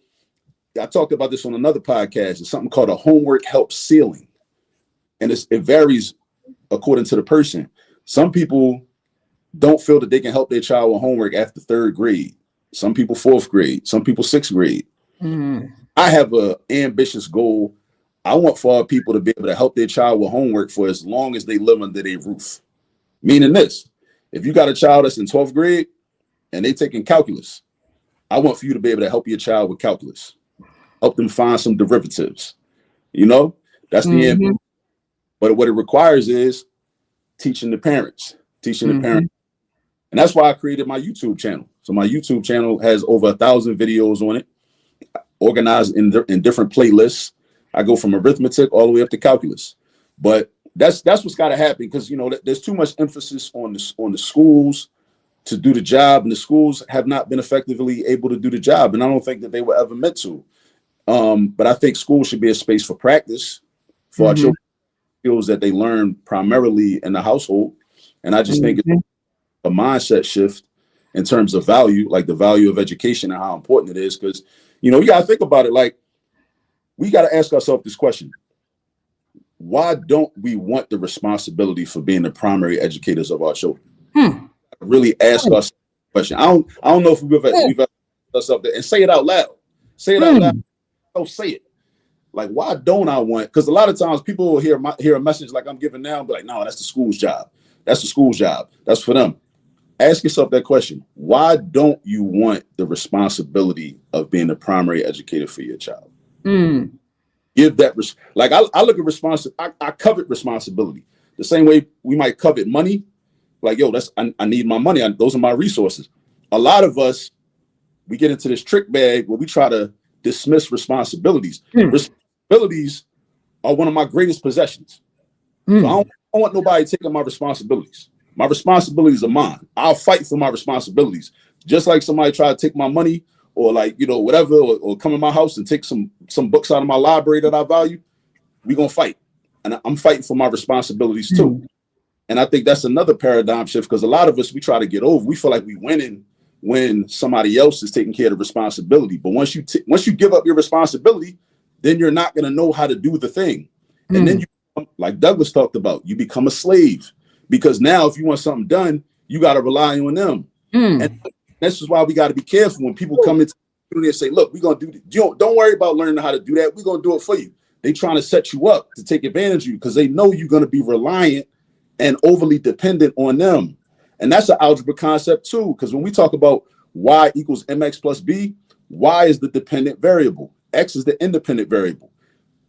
I talked about this on another podcast, it's something called a homework help ceiling. And it varies according to the person. Some people don't feel that they can help their child with homework after 3rd grade. Some people 4th grade, some people 6th grade. I have an ambitious goal. I want for our people to be able to help their child with homework for as long as they live under their roof. Meaning this, if you got a child that's in 12th grade and they taking calculus, I want for you to be able to help your child with calculus, help them find some derivatives. You know, that's the end. But what it requires is teaching the parents. And that's why I created my YouTube channel. So my YouTube channel has over 1,000 videos on it, organized in different playlists. I go from arithmetic all the way up to calculus. But that's what's got to happen, because, you know, there's too much emphasis on the schools to do the job, and the schools have not been effectively able to do the job. And I don't think that they were ever meant to. But I think school should be a space for practice for our children, skills that they learn primarily in the household. And I just think it's a mindset shift in terms of value, like the value of education and how important it is. Because, you know, you got to think about it. Like, we got to ask ourselves this question: why don't we want the responsibility for being the primary educators of our children? Really ask ourselves the question. I don't know if we've ever asked ourselves that, and say it out loud. Say it out loud. Don't say it. Like, why don't I want? Because a lot of times people will hear a message like I'm giving now, and be like, no, that's the school's job. That's the school's job. That's for them. Ask yourself that question. Why don't you want the responsibility of being the primary educator for your child? Give that, like, I look at I covet responsibility the same way we might covet money. Like, yo, I need my money. Those are my resources. A lot of us, we get into this trick bag where we try to dismiss responsibilities. Responsibilities are one of my greatest possessions. So I don't want nobody taking my responsibilities. My responsibilities are mine. I'll fight for my responsibilities. Just like somebody try to take my money, or, like, you know, whatever, or come in my house and take some books out of my library that I value, we gonna fight. And I'm fighting for my responsibilities too. And I think that's another paradigm shift, because a lot of us, we try to get over. We feel like we winning when somebody else is taking care of the responsibility. But once you give up your responsibility, then you're not going to know how to do the thing. And then, like Douglas talked about, you become a slave, because now if you want something done, you got to rely on them. And this is why we got to be careful when people come into the community and say, look, we're going to do this. Don't worry about learning how to do that. We're going to do it for you. They trying to set you up to take advantage of you, because they know you're going to be reliant and overly dependent on them. And that's an algebra concept too, because when we talk about y equals mx plus b, y is the dependent variable, x is the independent variable.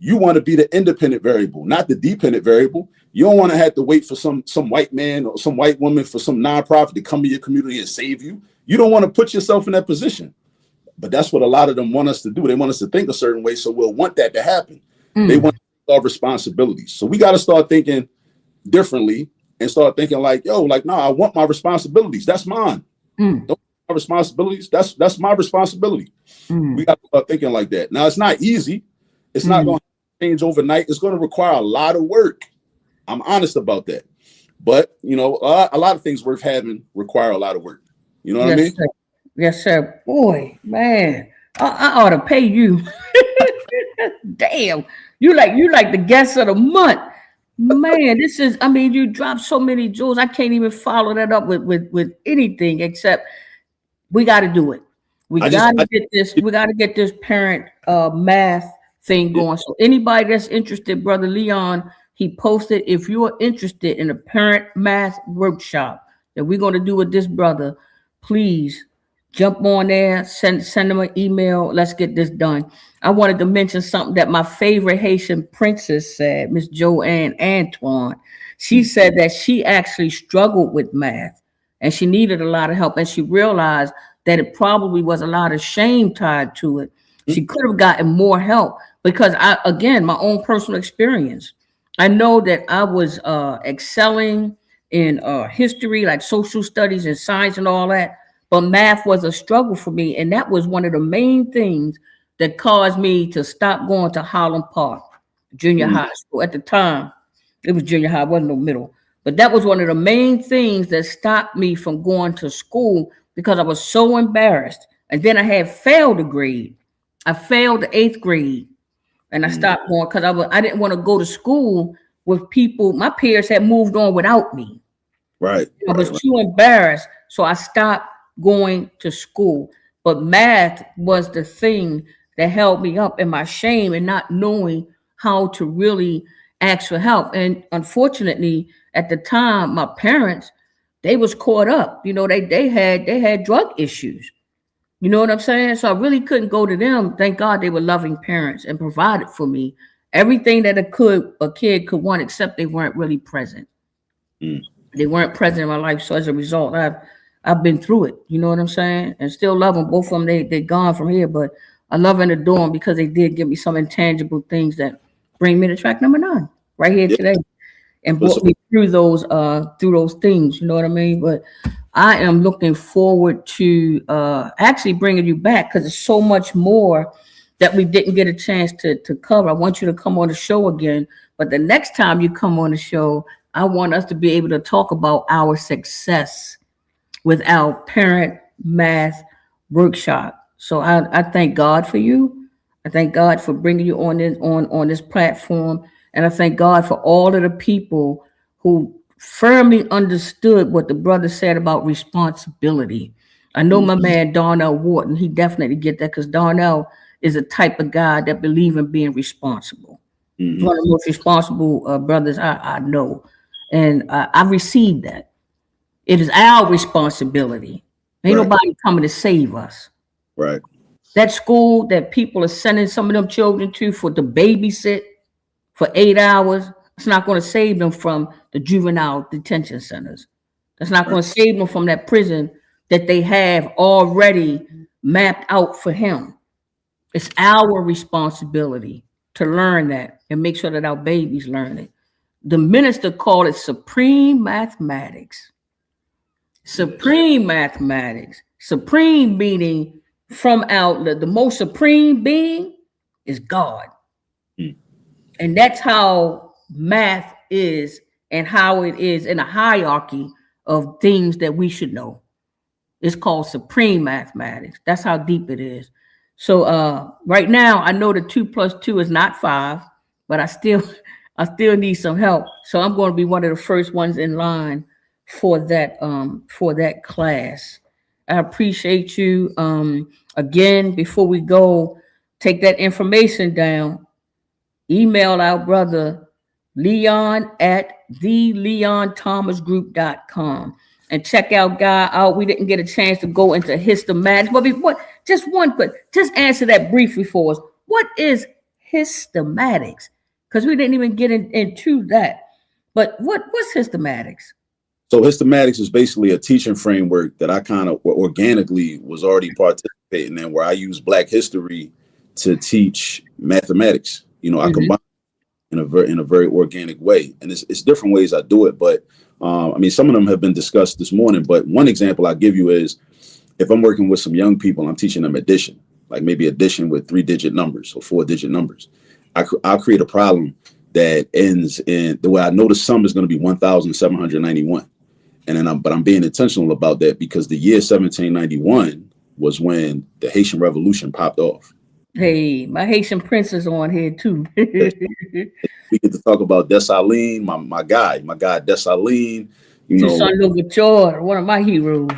You want to be the independent variable, not the dependent variable. You don't want to have to wait for some white man or some white woman, for some nonprofit to come to your community and save you. You don't want to put yourself in that position. But that's what a lot of them want us to do. They want us to think a certain way, so we'll want that to happen. They want our responsibilities. So we got to start thinking differently and start thinking like, yo, like, no, I want my responsibilities. That's mine. Don't my responsibilities. That's my responsibility. We got to start thinking like that. Now, it's not easy. It's not going to change overnight. It's going to require a lot of work. I'm honest about that. But, you know, a lot of things worth having require a lot of work. You know what I mean? Sir. Yes, sir. Boy, man, I ought to pay you. Damn, you like the guest of the month. Man, this is, I mean, you dropped so many jewels. I can't even follow that up with anything except we got to do it. We got to get this parent math thing going. So anybody that's interested, Brother Leon, he posted, if you are interested in a parent math workshop that we're going to do with this brother, please jump on there, send them an email. Let's get this done. I wanted to mention something that my favorite Haitian princess said, Miss Joanne Antoine. She said that she actually struggled with math and she needed a lot of help. And she realized that it probably was a lot of shame tied to it. She could have gotten more help because again, my own personal experience. I know that I was excelling in history, like social studies and science and all that. But math was a struggle for me. And that was one of the main things that caused me to stop going to Holland Park Junior High School. At the time, it was junior high, wasn't no middle. But that was one of the main things that stopped me from going to school because I was so embarrassed. And then I had failed a grade. I failed the 8th grade. And I stopped going because I didn't want to go to school with people. My peers had moved on without me. Right. I was too embarrassed. So I stopped going to school. But math was the thing that held me up in my shame and not knowing how to really ask for help. And unfortunately, at the time, my parents, they was caught up. You know, they had drug issues. You know what I'm saying? So I really couldn't go to them. Thank God they were loving parents and provided for me everything that a kid could want, except they weren't really present. Mm. They weren't present in my life. So as a result, I've been through it. You know what I'm saying? And still love them. Both of them, they gone from here, but I love and adore them because they did give me some intangible things that bring me to track number 9 right here Yeah. today, and So, brought me through those things. You know what I mean? But I am looking forward to actually bringing you back because there's so much more that we didn't get a chance to cover. I want you to come on the show again, but the next time you come on the show, I want us to be able to talk about our success with our parent math workshop. So I thank God for you. I thank God for bringing you on this platform, and I thank God for all of the people who firmly understood what the brother said about responsibility. I know my man Darnell Wharton, he definitely get that because Darnell is a type of guy that believe in being responsible. mhm. One of the most responsible brothers I know, and I received that. It is our responsibility. Ain't Right. nobody coming to save us. Right. That school that people are sending some of them children to for the babysit for 8 hours, it's not going to save them from the juvenile detention centers. That's not Right. going to save them from that prison that they have already mapped out for him. It's our responsibility to learn that and make sure that our babies learn it. The minister called it supreme mathematics. Supreme mathematics. Supreme meaning from outlet. The most supreme being is God. Mm. And that's how math is and how it is in a hierarchy of things that we should know. It's called supreme mathematics. That's how deep it is. So right now I know that 2 plus 2 is not 5, but I still need some help. So I'm going to be one of the first ones in line for that class. I appreciate you. Again, before we go, take that information down. Email our brother Leon at theleonthomasgroup.com and check out Guy out. We didn't get a chance to go into hystomatics, but just answer that briefly for us. What is hystomatics? Because we didn't even get into that. But what's hystomatics? So hystomatics is basically a teaching framework that I kind of organically was already participating in, where I use Black history to teach mathematics. You know, I combine in a very organic way, and it's different ways I do it. But I mean, some of them have been discussed this morning. But one example I give you is if I'm working with some young people, I'm teaching them addition, like maybe addition with 3-digit numbers or 4-digit numbers. I'll create a problem that ends in the way I know the sum is going to be 1,791. And then I'm being intentional about that because the year 1791 was when the Haitian Revolution popped off. Hey, my Haitian prince is on here too. We get to talk about Dessalines, my guy Dessalines, you know, Toussaint Louverture, one of my heroes.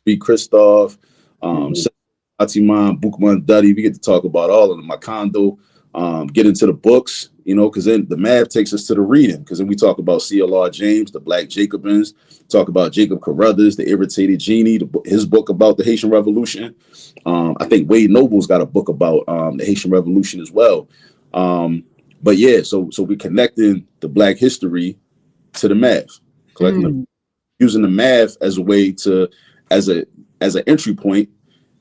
B. Christophe, Atiman, Boukman Duddy. We get to talk about all of them. Macondo, get into the books, you know, because then the math takes us to the reading. Because then we talk about C.L.R. James, the Black Jacobins, talk about Jacob Carruthers, the Irritated Genie, his book about the Haitian Revolution. I think Wade Noble's got a book about the Haitian Revolution as well. But yeah, so we're connecting the Black history to the math, using the math as a way to as an entry point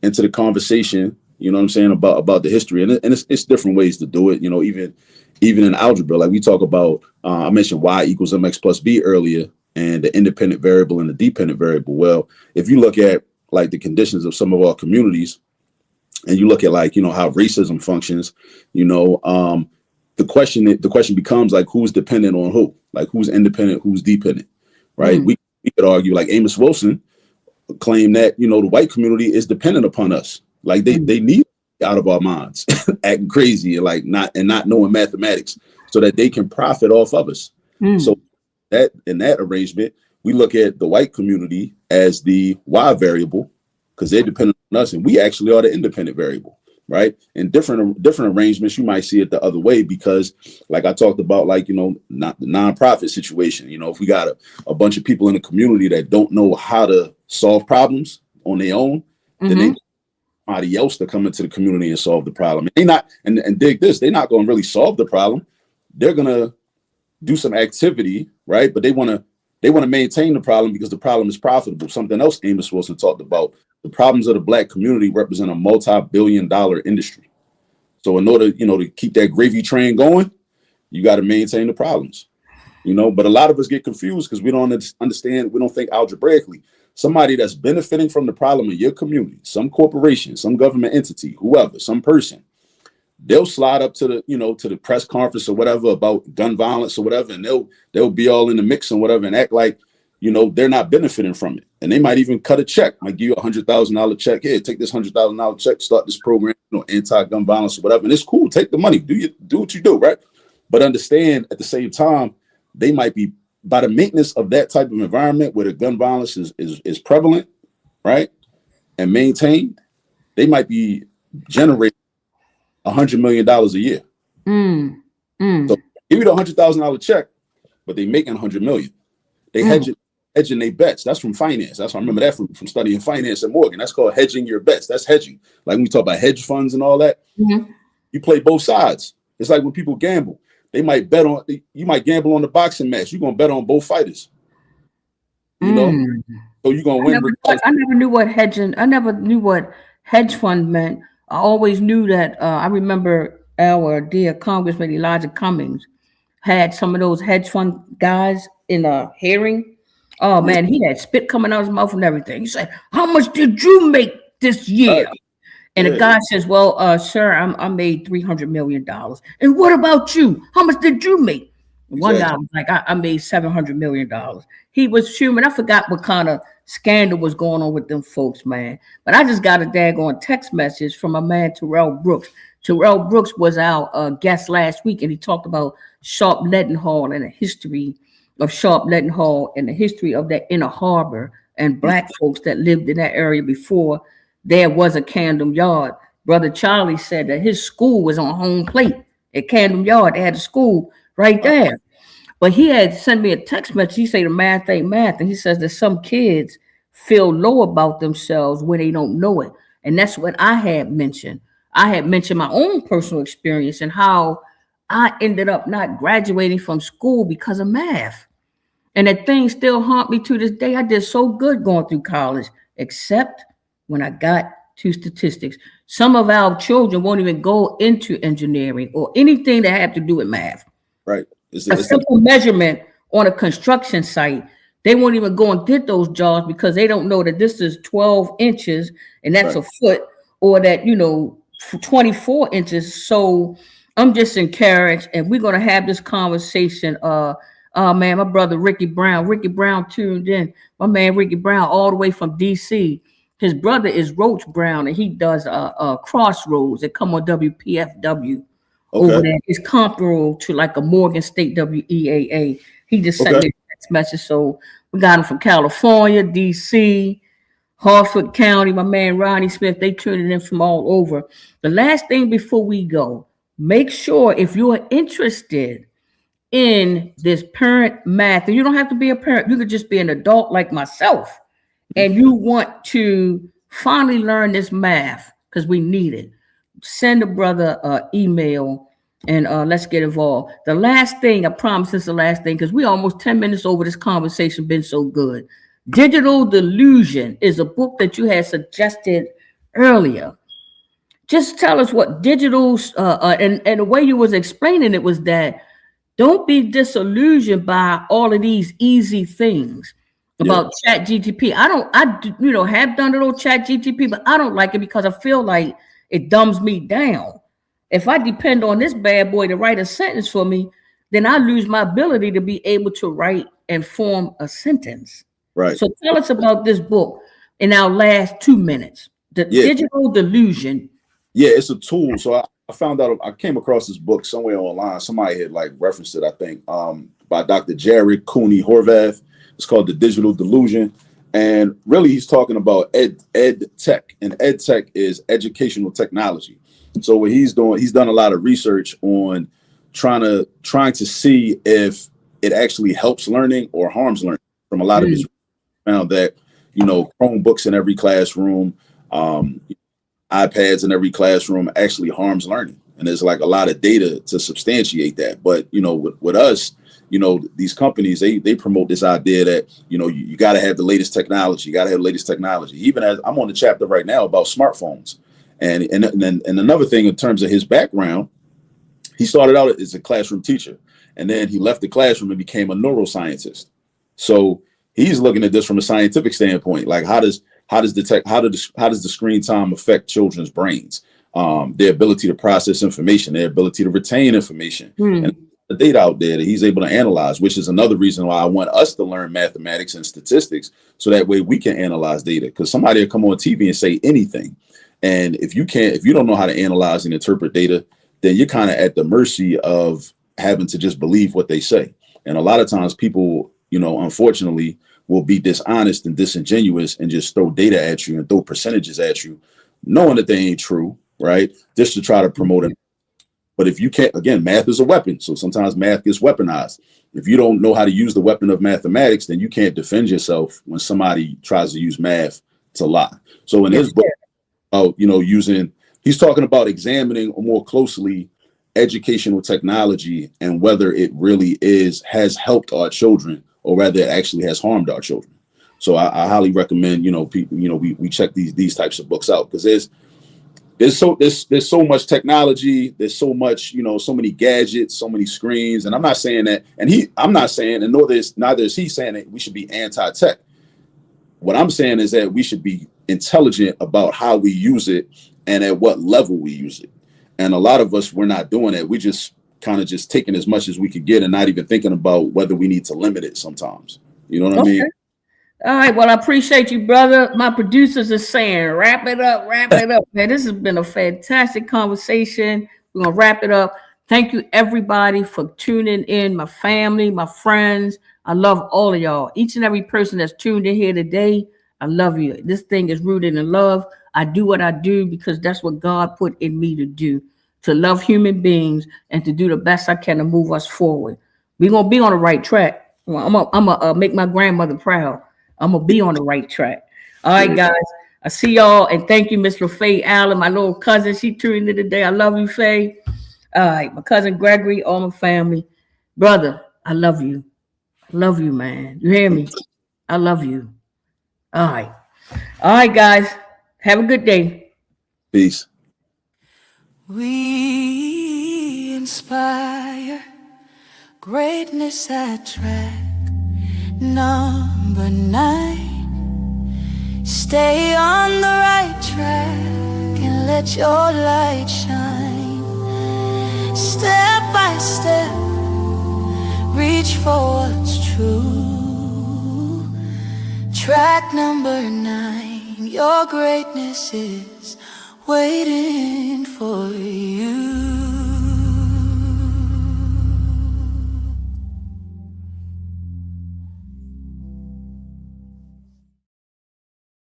into the conversation. You know what I'm saying about the history, and it's different ways to do it. You know, even in algebra, like we talk about. I mentioned y equals mx plus b earlier, and the independent variable and the dependent variable. Well, if you look at like the conditions of some of our communities, and you look at like, you know, how racism functions, you know, the question becomes like, who's dependent on who? Like, who's independent, who's dependent, right? We could argue like Amos Wilson claimed that, you know, the white community is dependent upon us. Like they need out of our minds, acting crazy and like not knowing mathematics so that they can profit off of us. So that in that arrangement, we look at the white community as the Y variable because they're dependent on us, and we actually are the independent variable, right? In different arrangements, you might see it the other way because, like I talked about, like, you know, not the nonprofit situation. You know, if we got a bunch of people in the community that don't know how to solve problems on their own, then they somebody else to come into the community and solve the problem. They not and dig this, they're not going to really solve the problem. They're gonna do some activity, right? But they want to maintain the problem because the problem is profitable. Something else Amos Wilson talked about: the problems of the Black community represent a multi-billion-dollar industry. So in order, to keep that gravy train going, you got to maintain the problems. But a lot of us get confused because we don't understand. We don't think algebraically. Somebody that's benefiting from the problem in your community, some corporation, some government entity, whoever, some person, they'll slide up to the press conference or whatever about gun violence or whatever, and they'll be all in the mix and whatever and act like they're not benefiting from it. And they might even cut a check, might give you $100,000 check. Here, take this $100,000 check, start this program, anti-gun violence or whatever. And it's cool. Take the money. Do what you do, right? But understand at the same time, they might be, by the maintenance of that type of environment where the gun violence is prevalent, right, and maintained, they might be generating $100 million a year. So give you the $100,000 check, but they making $100 million. They hedging their bets. That's from finance. I remember that from studying finance at Morgan. That's called hedging your bets. That's hedging. Like when we talk about hedge funds and all that, you play both sides. It's like when people gamble. You might gamble on the boxing match. You're gonna bet on both fighters. So you're gonna win. I never knew what hedging. I never knew what hedge fund meant. I always knew that. I remember our dear Congressman Elijah Cummings had some of those hedge fund guys in a hearing. Oh man, he had spit coming out of his mouth and everything. He said, "How much did you make this year?" And the guy says, "Well, sir, I made $300 million. And what about you? How much did you make?" One guy was like, I made $700 million. He was fuming. I forgot what kind of scandal was going on with them folks, man. But I just got a daggone text message from a man, Terrell Brooks. Terrell Brooks was our guest last week, and he talked about Sharp Leadenhall and the history of Sharp Leadenhall and the history of that inner harbor and Black folks that lived in that area before there was a Camden Yard. Brother Charlie said that his school was on home plate at Camden Yard. They had a school right there. But he had sent me a text message. He said the math ain't math. And he says that some kids feel low about themselves when they don't know it. And that's what I had mentioned. I had mentioned my own personal experience and how I ended up not graduating from school because of math. And that thing still haunt me to this day. I did so good going through college, except when I got to statistics. Some of our children won't even go into engineering or anything that have to do with math. Right. A simple measurement on a construction site, they won't even go and get those jobs because they don't know that this is 12 inches and that's a foot, or that, 24 inches. So I'm just encouraged, and we're going to have this conversation. Man, my brother Ricky Brown tuned in. My man Ricky Brown, all the way from DC. His brother is Roach Brown, and he does Crossroads that come on WPFW over there. It's comparable to like a Morgan State WEAA. He just sent me a text message. So we got him from California, DC, Harford County. My man Ronnie Smith, they tuning in from all over. The last thing before we go, make sure if you're interested in this parent math, and you don't have to be a parent, you could just be an adult like myself, and you want to finally learn this math because we need it, send a brother an email and let's get involved. The last thing, I promise this is the last thing, because we almost 10 minutes over this conversation, been so good. Digital Delusion is a book that you had suggested earlier. Just tell us what digital, and the way you was explaining it was that don't be disillusioned by all of these easy things about Chat GTP. I have done a little Chat GTP, but I don't like it because I feel like it dumbs me down. If I depend on this bad boy to write a sentence for me, then I lose my ability to be able to write and form a sentence. Right. So tell us about this book in our last 2 minutes. The Digital Delusion. Yeah, it's a tool. So I found out, I came across this book somewhere online. Somebody had referenced it, I think, by Dr. Jared Cooney Horvath. It's called The Digital Delusion. And really, he's talking about ed tech. And ed tech is educational technology. So what he's doing, he's done a lot of research on trying to see if it actually helps learning or harms learning. From a lot of his found that, Chromebooks in every classroom, iPads in every classroom actually harms learning. And there's like a lot of data to substantiate that. But, you know, with us, you know, these companies, they promote this idea that, you know, you got to have the latest technology. You got to have the latest technology. Even as I'm on the chapter right now about smartphones. And another thing in terms of his background, he started out as a classroom teacher, and then he left the classroom and became a neuroscientist. So he's looking at this from a scientific standpoint, like how does the screen time affect children's brains, their ability to process information, their ability to retain information, and the data out there that he's able to analyze, which is another reason why I want us to learn mathematics and statistics, so that way we can analyze data. Because somebody will come on TV and say anything, and if you don't know how to analyze and interpret data, then you're kind of at the mercy of having to just believe what they say. And a lot of times people, you know, unfortunately, will be dishonest and disingenuous and just throw data at you and throw percentages at you, knowing that they ain't true, right? Just to try to promote it. But if you can't, again, math is a weapon. So sometimes math gets weaponized. If you don't know how to use the weapon of mathematics, then you can't defend yourself when somebody tries to use math to lie. So in his book, you know, he's talking about examining more closely educational technology and whether it really has helped our children, or whether it actually has harmed our children. So I highly recommend, you know, people, you know, we check these types of books out, because there's so much technology, there's so much, you know, so many gadgets, so many screens. And I'm not saying that, I'm not saying, and neither is he saying that we should be anti-tech. What I'm saying is that we should be intelligent about how we use it and at what level we use it. And a lot of us, we're not doing that. We just kind of just taking as much as we could get and not even thinking about whether we need to limit it sometimes. You know what I mean? All right. Well, I appreciate you, brother. My producers are saying, wrap it up, man. This has been a fantastic conversation. We're going to wrap it up. Thank you, everybody, for tuning in. My family, my friends. I love all of y'all. Each and every person that's tuned in here today, I love you. This thing is rooted in love. I do what I do because that's what God put in me to do, to love human beings and to do the best I can to move us forward. We're going to be on the right track. I'm gonna make my grandmother proud. I'm going to be on the right track. All right, guys. I see y'all. And thank you, Miss LaFaye Allen, my little cousin. She tuned in today. I love you, Faye. All right. My cousin Gregory, all my family. Brother, I love you. I love you, man. You hear me? I love you. All right. All right, guys. Have a good day. Peace. We inspire greatness at track number 9. Stay on the right track and let your light shine. Step by step, reach for what's true. Track number 9, your greatness is waiting for you.